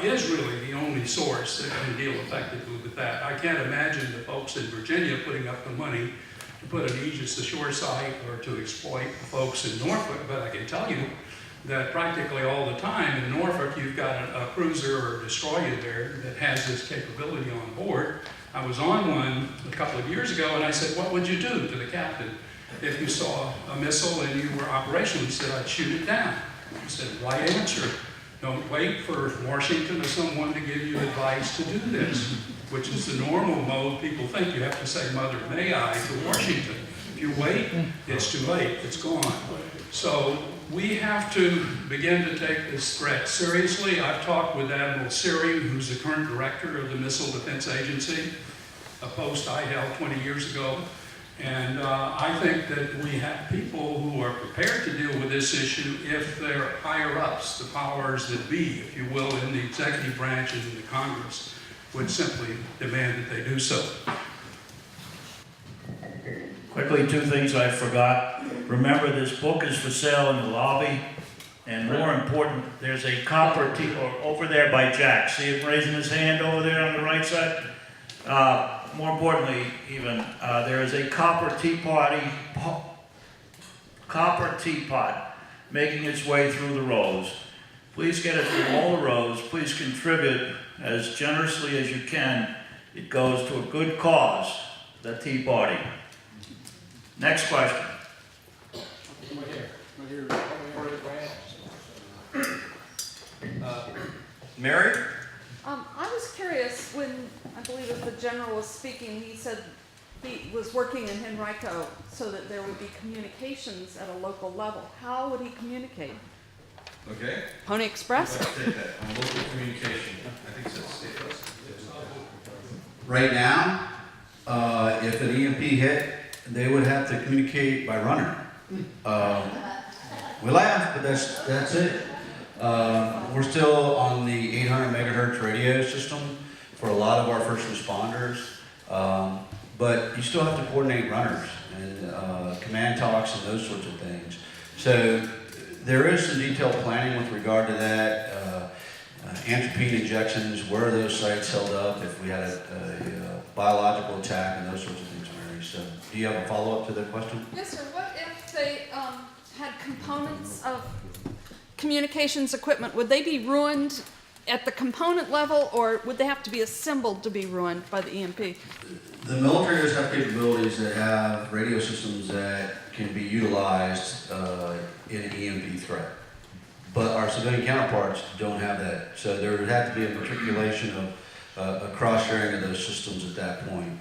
S2: is really the only source that can deal effectively with that. I can't imagine the folks in Virginia putting up the money to put an Aegis ashore site or to exploit the folks in Norfolk, but I can tell you that practically all the time in Norfolk you've got a cruiser or a destroyer there that has this capability on board. I was on one a couple of years ago and I said, what would you do to the captain if you saw a missile and you were operational? He said, I'd shoot it down. I said, right answer. Don't wait for Washington or someone to give you advice to do this, which is the normal mode. People think you have to say, Mother, may I, to Washington. If you wait, it's too late. It's gone. So we have to begin to take this threat seriously. I've talked with Admiral Searing, who's the current director of the Missile Defense Agency, a post I held 20 years ago. And I think that we have people who are prepared to deal with this issue if they're higher ups, the powers that be, if you will, in the executive branch and in the Congress, would simply demand that they do so.
S1: Quickly, 2 things I forgot. Remember, this book is for sale in the lobby. And more important, there's a copper over there by Jack. See him raising his hand over there on the right side? More importantly, even, there is a copper teapot making its way through the rows. Please get it through all the rows. Please contribute as generously as you can. It goes to a good cause, the Tea Party. Next question.
S7: Mary?
S11: I was curious, when I believe if the general was speaking, he said he was working in Henrico so that there would be communications at a local level. How would he communicate?
S7: Okay.
S11: Pony Express?
S7: Let's take that on local communications.
S8: Right now, if an EMP hit, they would have to communicate by runner. We laugh, but that's it. We're still on the 800 megahertz radio system for a lot of our first responders, but you still have to coordinate runners and command talks and those sorts of things. So there is some detailed planning with regard to that. Antropine injections, where are those sites held up if we had a biological attack and those sorts of things, Mary. So do you have a follow-up to that question?
S11: Yes, sir. What if they had components of communications equipment? Would they be ruined at the component level, or would they have to be assembled to be ruined by the EMP?
S8: The military does have capabilities that have radio systems that can be utilized in an EMP threat. But our civilian counterparts don't have that. So there would have to be a matriculation of a cross-sharing of those systems at that point.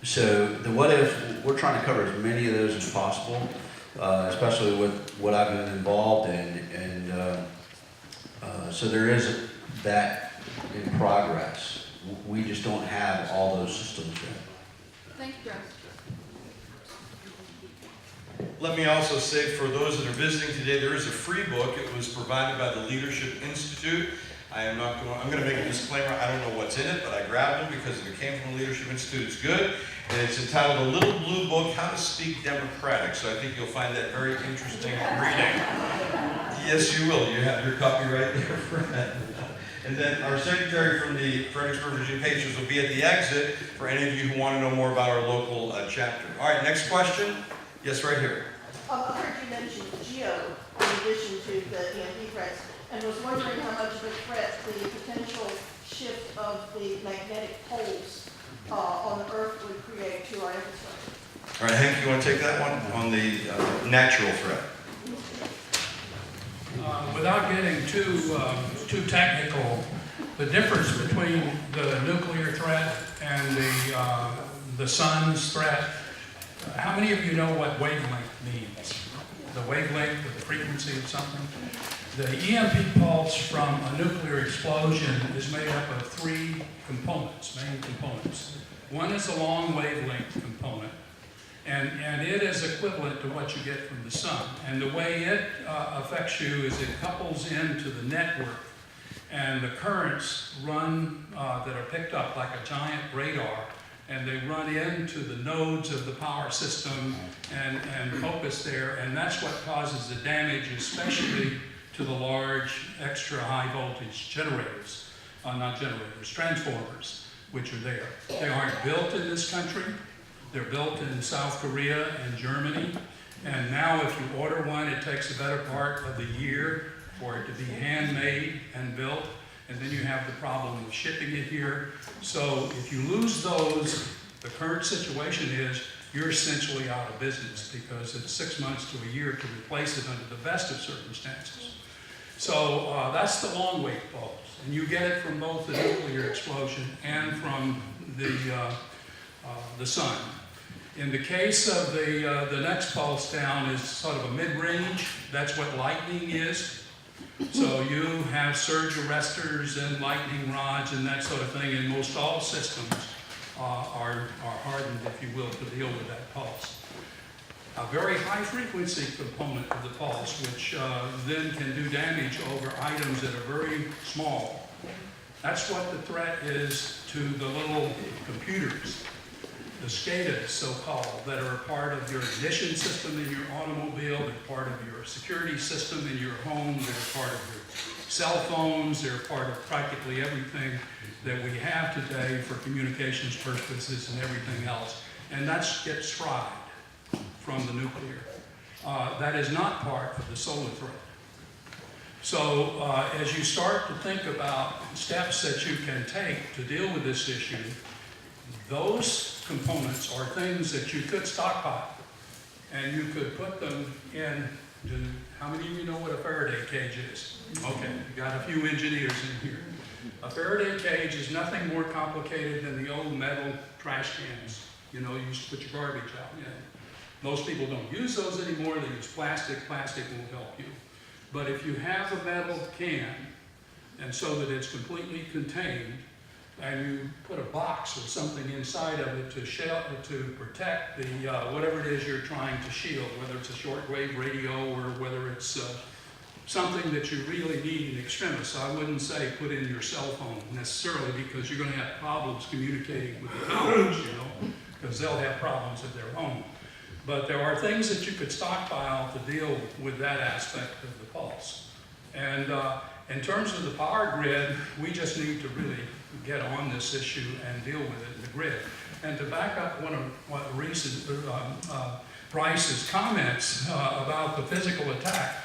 S8: So the what if, we're trying to cover as many of those as possible, especially with what I've been involved in. And so there is that in progress. We just don't have all those systems yet.
S11: Thank you, Joe.
S7: Let me also say, for those that are visiting today, there is a free book. It was provided by the Leadership Institute. I'm going to make a disclaimer. I don't know what's in it, but I grabbed it because if it came from the Leadership Institute, it's good. And it's entitled A Little Blue Book, How to Speak Democratic. So I think you'll find that very interesting reading. Yes, you will. You have your copy right there for that. And then our secretary from the Fredericksburg, Virginia Pacers will be at the exit for any of you who want to know more about our local chapter. All right, next question. Yes, right here.
S12: I heard you mention GEO in addition to the EMP threats, and was wondering how much of a threat the potential shift of the magnetic poles on the Earth would create to our infrastructure.
S7: All right, Hank, you want to take that one on the natural threat?
S2: Without getting too technical, the difference between the nuclear threat and the sun's threat, how many of you know what wavelength means? The wavelength or the frequency of something? The EMP pulse from a nuclear explosion is made up of three components, main components. One is a long wavelength component, and it is equivalent to what you get from the sun. And the way it affects you is it couples into the network, and the currents run that are picked up like a giant radar, and they run into the nodes of the power system and focus there, and that's what causes the damage, especially to the large extra high voltage generators, not generators, transformers, which are there. They aren't built in this country. They're built in South Korea and Germany, and now if you order one, it takes the better part of the year for it to be handmade and built, and then you have the problem of shipping it here. So if you lose those, the current situation is you're essentially out of business because it's 6 months to a year to replace it under the best of circumstances. So that's the long wave pulse, and you get it from both the nuclear explosion and from the sun. In the case of the next pulse down is sort of a mid-range. That's what lightning is. So you have surge arresters and lightning rods and that sort of thing, and most all systems are hardened, if you will, to deal with that pulse. A very high frequency component of the pulse, which then can do damage over items that are very small. That's what the threat is to the little computers, the SCADAs, so-called, that are a part of your ignition system in your automobile, they're part of your security system in your home, they're part of your cell phones, they're part of practically everything that we have today for communications purposes and everything else. And that gets fried from the nuclear. That is not part of the solar threat. So as you start to think about steps that you can take to deal with this issue, those components are things that you could stockpile, and you could put them in. How many of you know what a Faraday cage is? Okay, you got a few engineers in here. A Faraday cage is nothing more complicated than the old metal trash cans. You know, you used to put your garbage out in. Most people don't use those anymore. They use plastic. Plastic won't help you. But if you have a metal can, and so that it's completely contained, and you put a box or something inside of it to protect the, whatever it is you're trying to shield, whether it's a shortwave radio or whether it's something that you really need in extremis. I wouldn't say put in your cell phone necessarily, because you're going to have problems communicating with the towers, you know, because they'll have problems of their own. But there are things that you could stockpile to deal with that aspect of the pulse. And in terms of the power grid, we just need to really get on this issue and deal with it in the grid. And to back up one of Bryce's comments about the physical attack,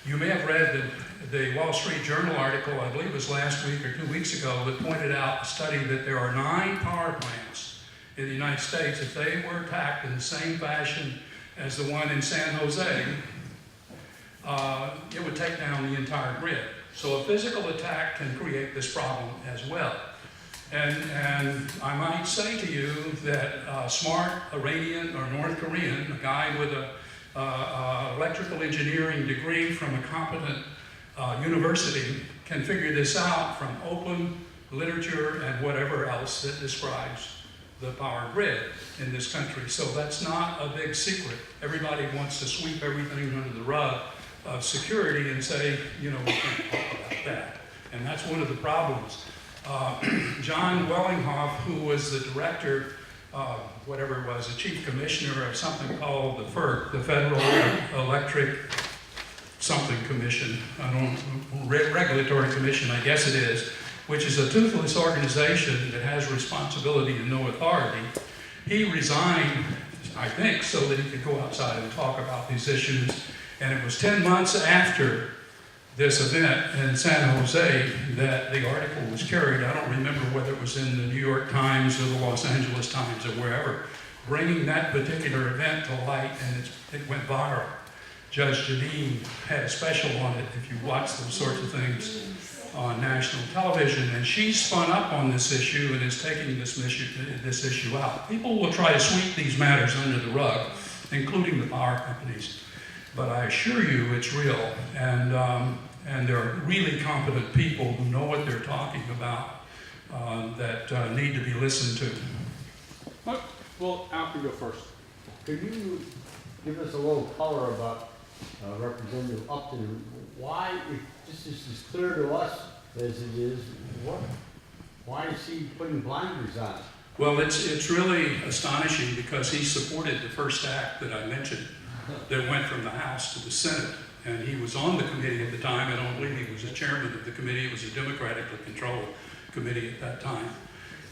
S2: you may have read the Wall Street Journal article, I believe it was last week or 2 weeks ago, that pointed out a study that there are 9 power plants in the United States. If they were attacked in the same fashion as the one in San Jose, it would take down the entire grid. So a physical attack can create this problem as well. And I might say to you that a smart Iranian or North Korean, a guy with a electrical engineering degree from a competent university, can figure this out from open literature and whatever else that describes the power grid in this country. So that's not a big secret. Everybody wants to sweep everything under the rug of security and say, you know, we can't talk about that. And that's one of the problems. John Wellinghoff, who was the director, whatever it was, the chief commissioner of something called the FERC, the Federal Electric something commission, regulatory commission, I guess it is, which is a toothless organization that has responsibility and no authority. He resigned, I think, so that he could go outside and talk about these issues. And it was 10 months after this event in San Jose that the article was carried. I don't remember whether it was in the New York Times or the Los Angeles Times or wherever, bringing that particular event to light, and it went viral. Judge Janine had a special on it, if you watch those sorts of things on national television, and she spun up on this issue and is taking this issue out. People will try to sweep these matters under the rug, including the power companies. But I assure you it's real, and there are really competent people who know what they're talking about that need to be listened to.
S5: Well, Al can go first. Could you give us a little color about Representative Upton? Why, if this is as clear to us as it is, why is he putting blinders on?
S2: Well, it's really astonishing because he supported the first act that I mentioned that went from the House to the Senate. And he was on the committee at the time. I don't believe he was the chairman of the committee. It was a democratically controlled committee at that time.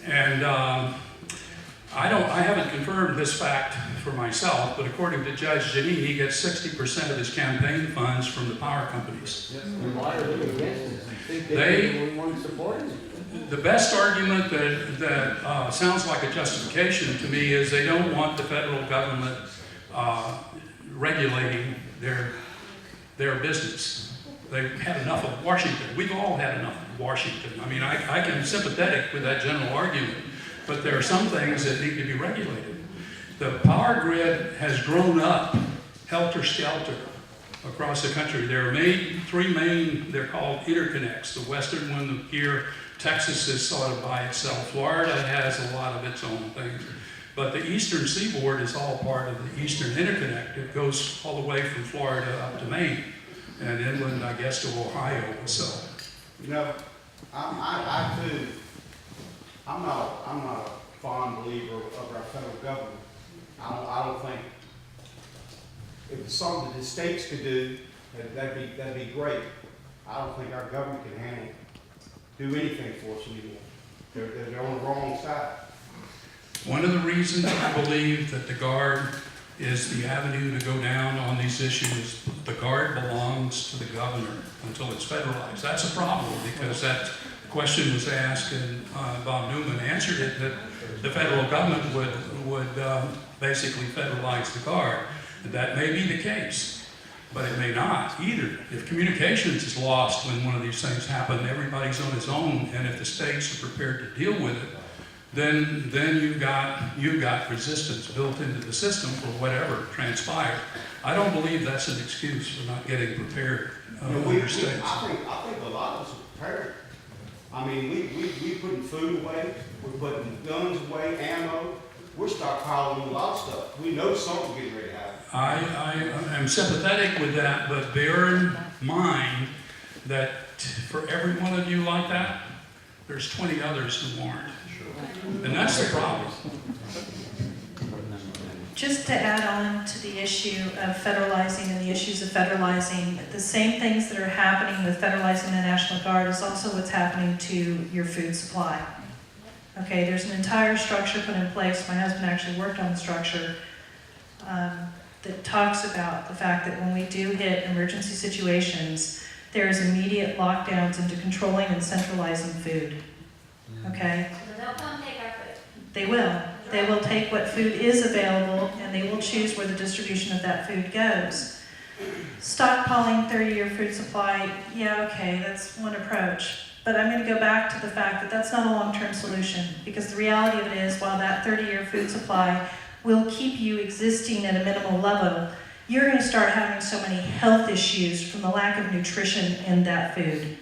S2: And I haven't confirmed this fact for myself, but according to Judge Janine, he gets 60% of his campaign funds from the power companies.
S5: Yes. And why are they against this? You think they're the only ones supporting it?
S2: The best argument that sounds like a justification to me is they don't want the federal government regulating their business. They've had enough of Washington. We've all had enough of Washington. I mean, I can be sympathetic with that general argument, but there are some things that need to be regulated. The power grid has grown up helter-skelter across the country. There are three main, they're called interconnects. The western one here, Texas is sort of by itself. Florida has a lot of its own things. But the eastern seaboard is all part of the eastern interconnect. It goes all the way from Florida up to Maine and inland, I guess, to Ohio. So,
S13: you know, I too, I'm not a fond believer of our federal government. I don't think if it's something that the states could do, that'd be great. I don't think our government can do anything for us anymore. They're on the wrong side.
S2: one of the reasons I believe that the Guard is the avenue to go down on these issues, the Guard belongs to the governor until it's federalized. That's a problem because that question was asked and Bob Newman answered it, that the federal government would basically federalize the Guard. And that may be the case, but it may not either. If communications is lost when one of these things happen, everybody's on his own, and if the states are prepared to deal with it, then you've got resistance built into the system for whatever transpired. I don't believe that's an excuse for not getting prepared.
S13: I think a lot of us are prepared. I mean, we putting food away, we're putting guns away, ammo, we're stockpiling a lot of stuff. We know something getting ready to happen.
S2: I am sympathetic with that, but bear in mind that for every one of you like that, there's 20 others who aren't. And that's the problem.
S10: Just to add on to the issue of federalizing and the issues of federalizing, the same things that are happening with federalizing the National Guard is also what's happening to your food supply. Okay, there's an entire structure put in place. My husband actually worked on the structure that talks about the fact that when we do hit emergency situations, there is immediate lockdowns into controlling and centralizing food. Okay?
S14: So they'll come take our food.
S10: They will. They will take what food is available and they will choose where the distribution of that food goes. Stockpiling 30-year food supply, yeah, okay, that's one approach. But I'm going to go back to the fact that that's not a long-term solution, because the reality of it is, while that 30-year food supply will keep you existing at a minimal level, you're going to start having so many health issues from the lack of nutrition in that food.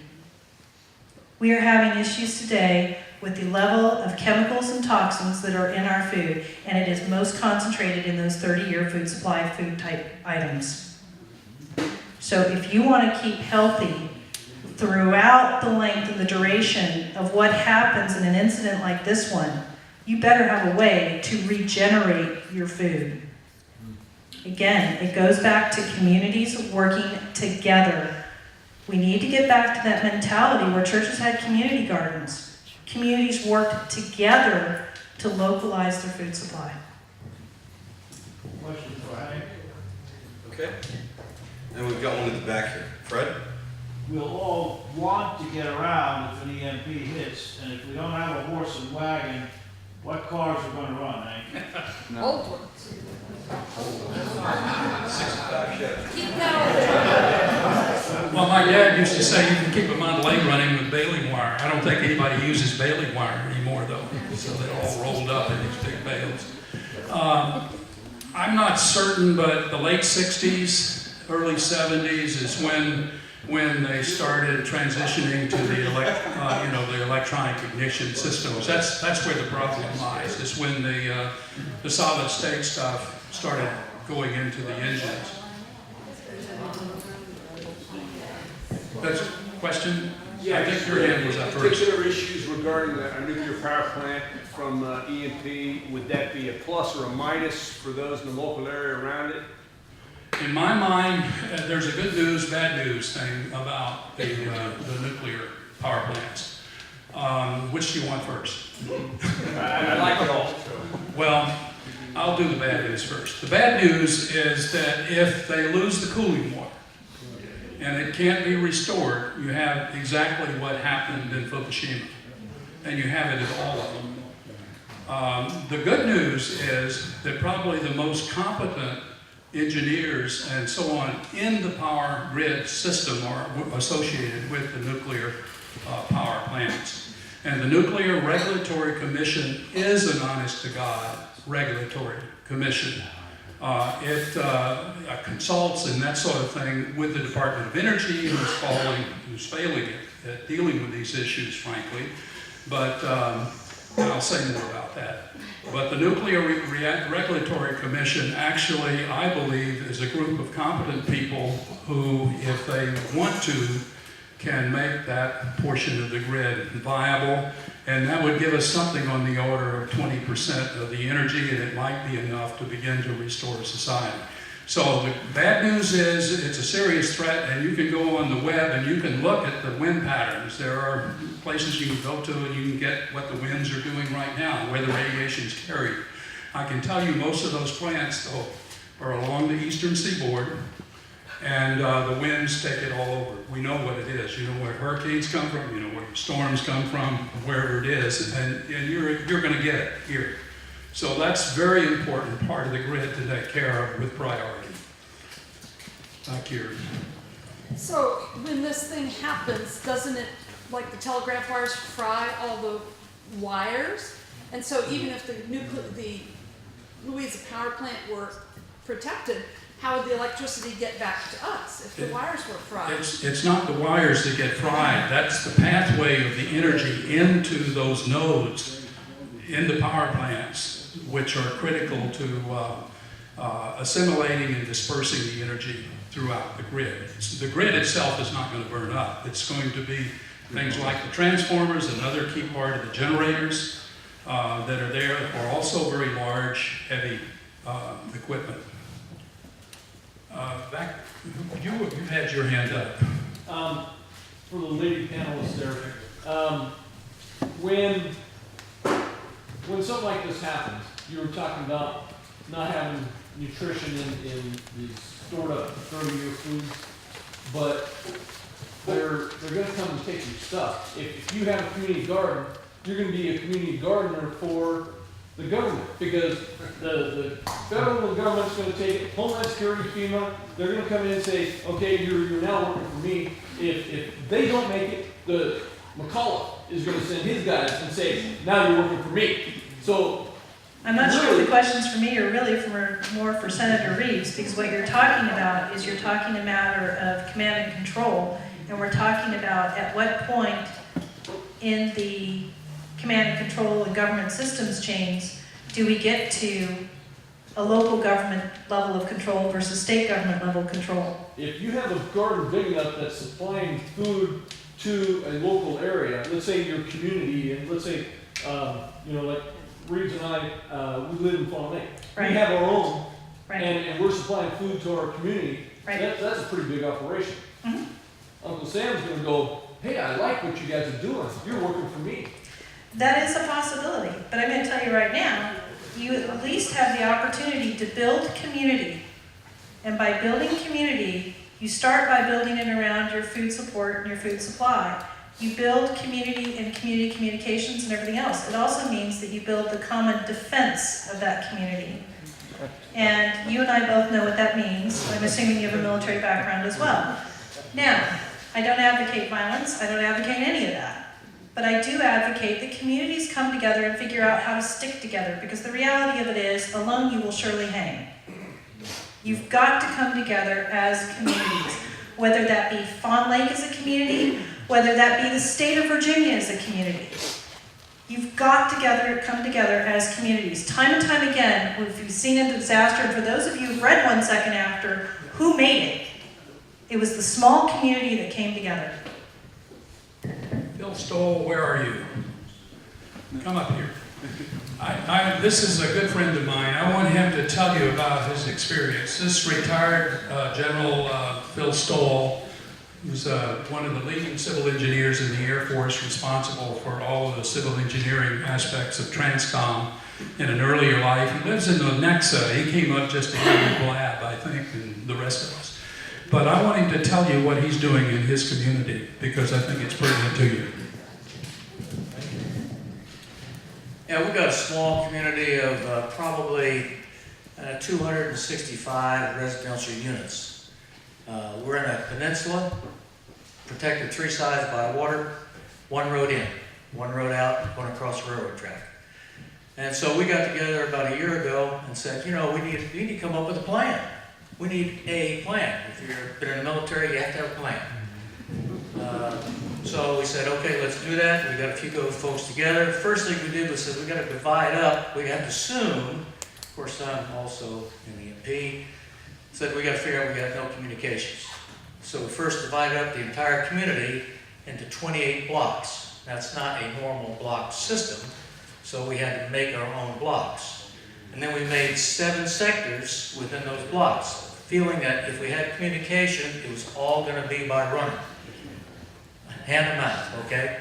S10: We are having issues today with the level of chemicals and toxins that are in our food, and it is most concentrated in those 30-year food supply food type items. So if you want to keep healthy throughout the length and the duration of what happens in an incident like this one, you better have a way to regenerate your food. Again, it goes back to communities working together. We need to get back to that mentality where churches had community gardens. Communities worked together to localize their food supply.
S4: Question for Hank.
S7: Okay. And we've got one at the back here. Fred?
S4: We'll all want to get around if an EMP hits, and if we don't have a horse and wagon, what cars are going to run, Hank?
S11: Old ones.
S7: 65 Chevy.
S11: Keep going.
S2: Well, my dad used to say you can keep a Model 8 running with baling wire. I don't think anybody uses baling wire anymore, though. So they're all rolled up in these big bales. I'm not certain, but the late 60s, early 70s is when they started transitioning to the electronic ignition systems. That's where the problem lies. Is when the solid state stuff started going into the engines. That's a question?
S15: Yeah,
S2: I think your hand was up first.
S15: Particular issues regarding a nuclear power plant from EMP, would that be a plus or a minus for those in the local area around it?
S2: In my mind, there's a good news, bad news thing about the nuclear power plants. Which do you want first?
S15: I like it all.
S2: Well, I'll do the bad news first. The bad news is that if they lose the cooling water and it can't be restored, you have exactly what happened in Fukushima. And you have it at all of them. The good news is that probably the most competent engineers and so on in the power grid system are associated with the nuclear power plants. And the Nuclear Regulatory Commission is an honest-to-God regulatory commission. It consults and that sort of thing with the Department of Energy, who's failing at dealing with these issues, frankly. But and I'll say more about that. But the Nuclear Regulatory Commission actually, I believe, is a group of competent people who, if they want to, can make that portion of the grid viable. And that would give us something on the order of 20% of the energy, and it might be enough to begin to restore society. So the bad news is it's a serious threat, and you can go on the web and you can look at the wind patterns. There are places you can go to and you can get what the winds are doing right now, where the radiation is carried. I can tell you most of those plants, though, are along the eastern seaboard, and the winds take it all over. We know what it is. You know where hurricanes come from, you know where storms come from, wherever it is, and you're going to get it here. So that's a very important part of the grid to take care of with priority. Thank you.
S11: So when this thing happens, doesn't it, like the telegraph wires, fry all the wires? And so even if the Louisa power plant were protected, how would the electricity get back to us if the wires were fried?
S2: It's not the wires that get fried, that's the pathway of the energy into those nodes in the power plants, which are critical to assimilating and dispersing the energy throughout the grid. The grid itself is not going to burn up. It's going to be things like the transformers, another key part of the generators that are there, are also very large, heavy equipment. You had your hand up.
S14: For the lady panelists there, when something like this happens, you were talking about not having nutrition in the stored up 30-year foods, but they're going to come and take your stuff. If you have a community garden, you're going to be a community gardener for the government, because the federal government's going to take it, Homeland Security, FEMA, they're going to come in and say, okay, you're now working for me. If they don't make it, the McCullough is going to send his guys and say, now you're working for me. So
S10: I'm not sure if the questions for me are really more for Senator Reeves, because what you're talking about is you're talking a matter of command and control, and we're talking about at what point in the command and control and government systems chains do we get to a local government level of control versus state government level control.
S14: If you have a garden big enough that's supplying food to a local area, let's say your community, and let's say, like Reeves and I, we live in Fawn Lake.
S10: Right.
S14: We have our own,
S10: Right.
S14: and we're supplying food to our community.
S10: Right.
S14: That's a pretty big operation.
S10: Mhm.
S14: Uncle Sam's gonna go, hey, I like what you guys are doing. You're working for me.
S10: That is a possibility, but I'm going to tell you right now, you at least have the opportunity to build community. And by building community, you start by building it around your food support and your food supply. You build community and community communications and everything else. It also means that you build the common defense of that community. And you and I both know what that means. I'm assuming you have a military background as well. Now, I don't advocate violence. I don't advocate any of that. But I do advocate that communities come together and figure out how to stick together, because the reality of it is, alone you will surely hang. You've got to come together as communities, whether that be Fawn Lake as a community, whether that be the state of Virginia as a community. You've got to come together as communities. Time and time again, if you've seen a disaster, and for those of you who've read 1 Second After, who made it? It was the small community that came together.
S2: Phil Stoll, where are you? Come up here. This is a good friend of mine. I want him to tell you about his experience. This retired General Phil Stoll, who's one of the leading civil engineers in the Air Force, responsible for all of the civil engineering aspects of Transcom in an earlier life. He lives in the Nexa. He came up just to hear me blab, I think, and the rest of us. But I want him to tell you what he's doing in his community, because I think it's pertinent to you.
S16: Yeah, we've got a small community of probably 265 residential units. We're in a peninsula, protected 3 sides by water, 1 road in, 1 road out, 1 across the railroad track. And so we got together about a year ago and said, we need to come up with a plan. We need a plan. If you've been in the military, you have to have a plan. So we said, okay, let's do that. We got a few folks together. First thing we did was said, we got to divide up. We have to assume, of course, I'm also in EMP, said we got to figure out we got no communications. So we first divided up the entire community into 28 blocks. That's not a normal block system, so we had to make our own blocks. And then we made 7 sectors within those blocks, feeling that if we had communication, it was all going to be by running. Hand to mouth, okay?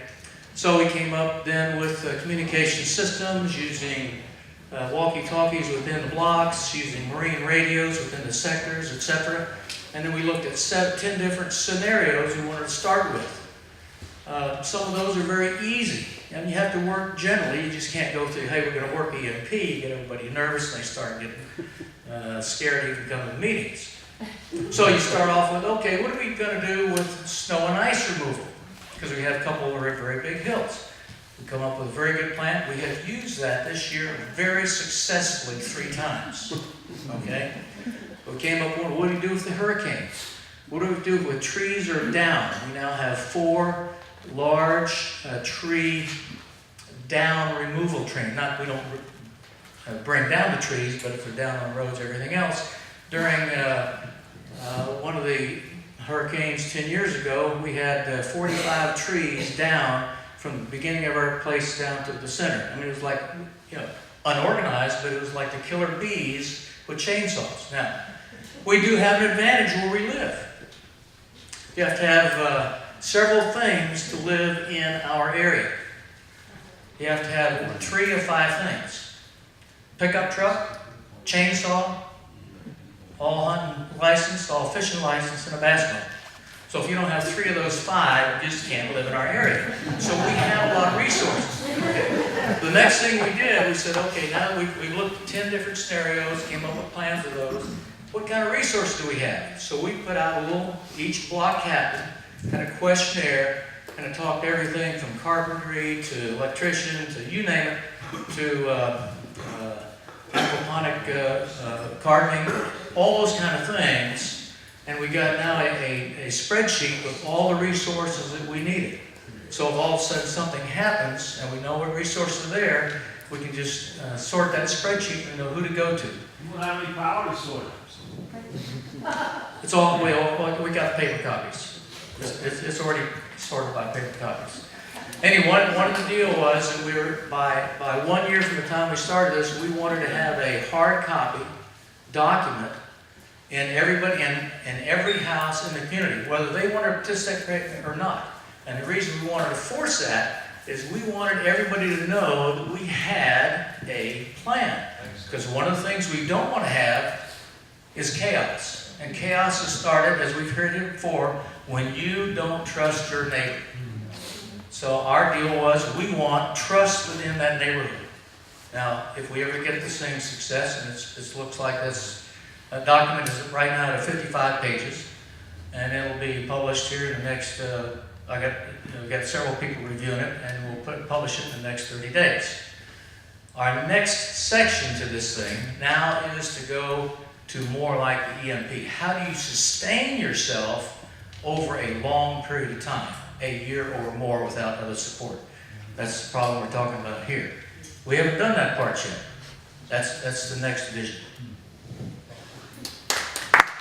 S16: So we came up then with communication systems using walkie-talkies within the blocks, using marine radios within the sectors, etc. And then we looked at 10 different scenarios we wanted to start with. Some of those are very easy, and you have to work generally. You just can't go through, hey, we're going to work EMP, get everybody nervous, and they start getting scared to even come to the meetings. So you start off with, okay, what are we going to do with snow and ice removal? Because we have a couple of very big hills. We come up with a very good plan. We have used that this year very successfully 3 times. Okay? We came up with, what do we do with the hurricanes? What do we do when trees are down? We now have 4 large tree down removal trains. Not, we don't bring down the trees, but if they're down on roads, everything else. During one of the hurricanes 10 years ago, we had 45 trees down from the beginning of our place down to the center. I mean, it was like, unorganized, but it was like the killer bees with chainsaws. Now, we do have an advantage where we live. You have to have several things to live in our area. You have to have 3 of 5 things. Pickup truck, chainsaw, all hunting licensed, all fishing licensed, and a bass boat. So if you don't have 3 of those 5, you just can't live in our area. So we have a lot of resources. The next thing we did, we said, okay, now we looked at 10 different scenarios, came up with plans for those. What kind of resources do we have? So we put out a little, each block captain, kind of questionnaire, kind of talked everything from carpentry to electrician to you name it, to aquaponic gardening, all those kind of things. And we got now a spreadsheet with all the resources that we needed. So if all of a sudden something happens and we know what resources are there, we can just sort that spreadsheet and know who to go to.
S4: You won't have any power to sort it.
S16: It's all, we got paper copies. It's already sorted by paper copies. Anyway, one of the deal was, and we were, by 1 year from the time we started this, we wanted to have a hard copy document in everybody, in every house in the community, whether they want to participate or not. And the reason we wanted to force that is we wanted everybody to know that we had a plan. Because one of the things we don't want to have is chaos. And chaos is started, as we've heard it before, when you don't trust your neighbor. So our deal was we want trust within that neighborhood. Now, if we ever get the same success, and it looks like this document is right now at 55 pages, and it'll be published here in the next, we got several people reviewing it, and we'll publish it in the next 30 days. Our next section to this thing now is to go to more like the EMP. How do you sustain yourself over a long period of time, a year or more without other support? That's the problem we're talking about here. We haven't done that part yet. That's the next division.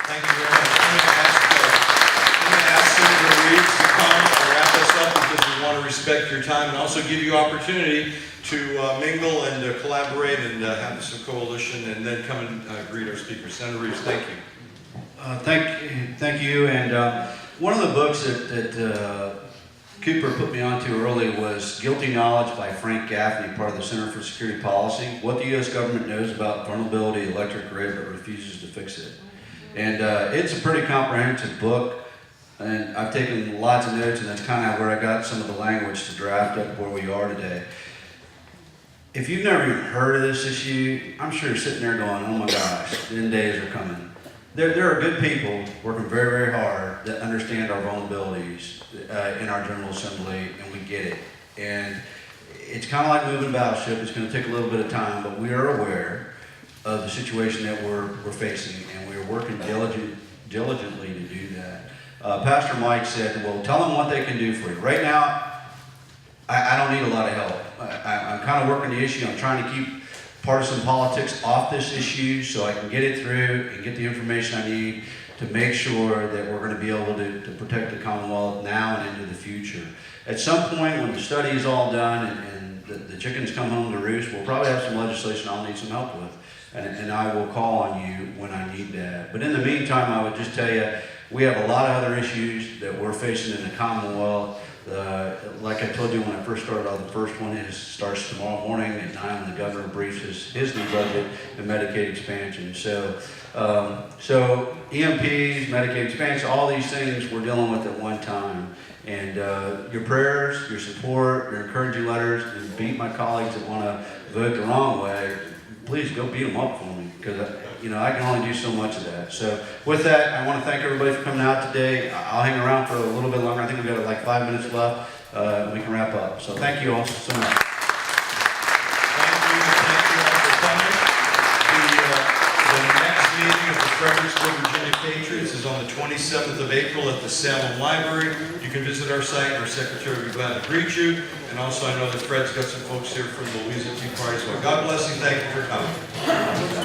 S7: Thank you very much. I'm going to ask Senator Reeves to come and wrap us up because we want to respect your time and also give you opportunity to mingle and collaborate and have some coalition and then come and greet our speakers. Senator Reeves, thank you.
S8: Thank you. And one of the books that Cooper put me onto early was Guilty Knowledge by Frank Gaffney, part of the Center for Security Policy. What the U.S. government knows about vulnerability of the electric grid but refuses to fix it. And it's a pretty comprehensive book. And I've taken lots of notes, and that's kind of where I got some of the language to draft up where we are today. If you've never even heard of this issue, I'm sure you're sitting there going, oh my gosh, the end days are coming. There are good people working very, very hard that understand our vulnerabilities in our General Assembly, and we get it. And it's kind of like moving a battleship. It's going to take a little bit of time, but we are aware of the situation that we're facing, and we are working diligently to do that. Pastor Mike said, well, tell them what they can do for you. Right now, I don't need a lot of help. I'm kind of working the issue. I'm trying to keep partisan politics off this issue so I can get it through and get the information I need to make sure that we're going to be able to protect the Commonwealth now and into the future. At some point when the study is all done and the chickens come home to roost, we'll probably have some legislation I'll need some help with. And I will call on you when I need that. But in the meantime, I would just tell you, we have a lot of other issues that we're facing in the Commonwealth. Like I told you when I first started, the first one starts tomorrow morning at 9 when the governor briefs his new budget and Medicaid expansion. So EMPs, Medicaid expansion, all these things we're dealing with at one time. And your prayers, your support, your encouraging letters, and beat my colleagues that want to vote the wrong way, please go beat them up for me, because I can only do so much of that. So with that, I want to thank everybody for coming out today. I'll hang around for a little bit longer. I think we've got like 5 minutes left. We can wrap up. So thank you all so much.
S7: Thank you all for coming. The next meeting of the Fredericksburg 27th of April at the Salem Library. You can visit our site, and our secretary will be glad to greet you. And also, I know that Fred's got some folks here from the Louisa Tea Party, so God bless you, thank you for coming.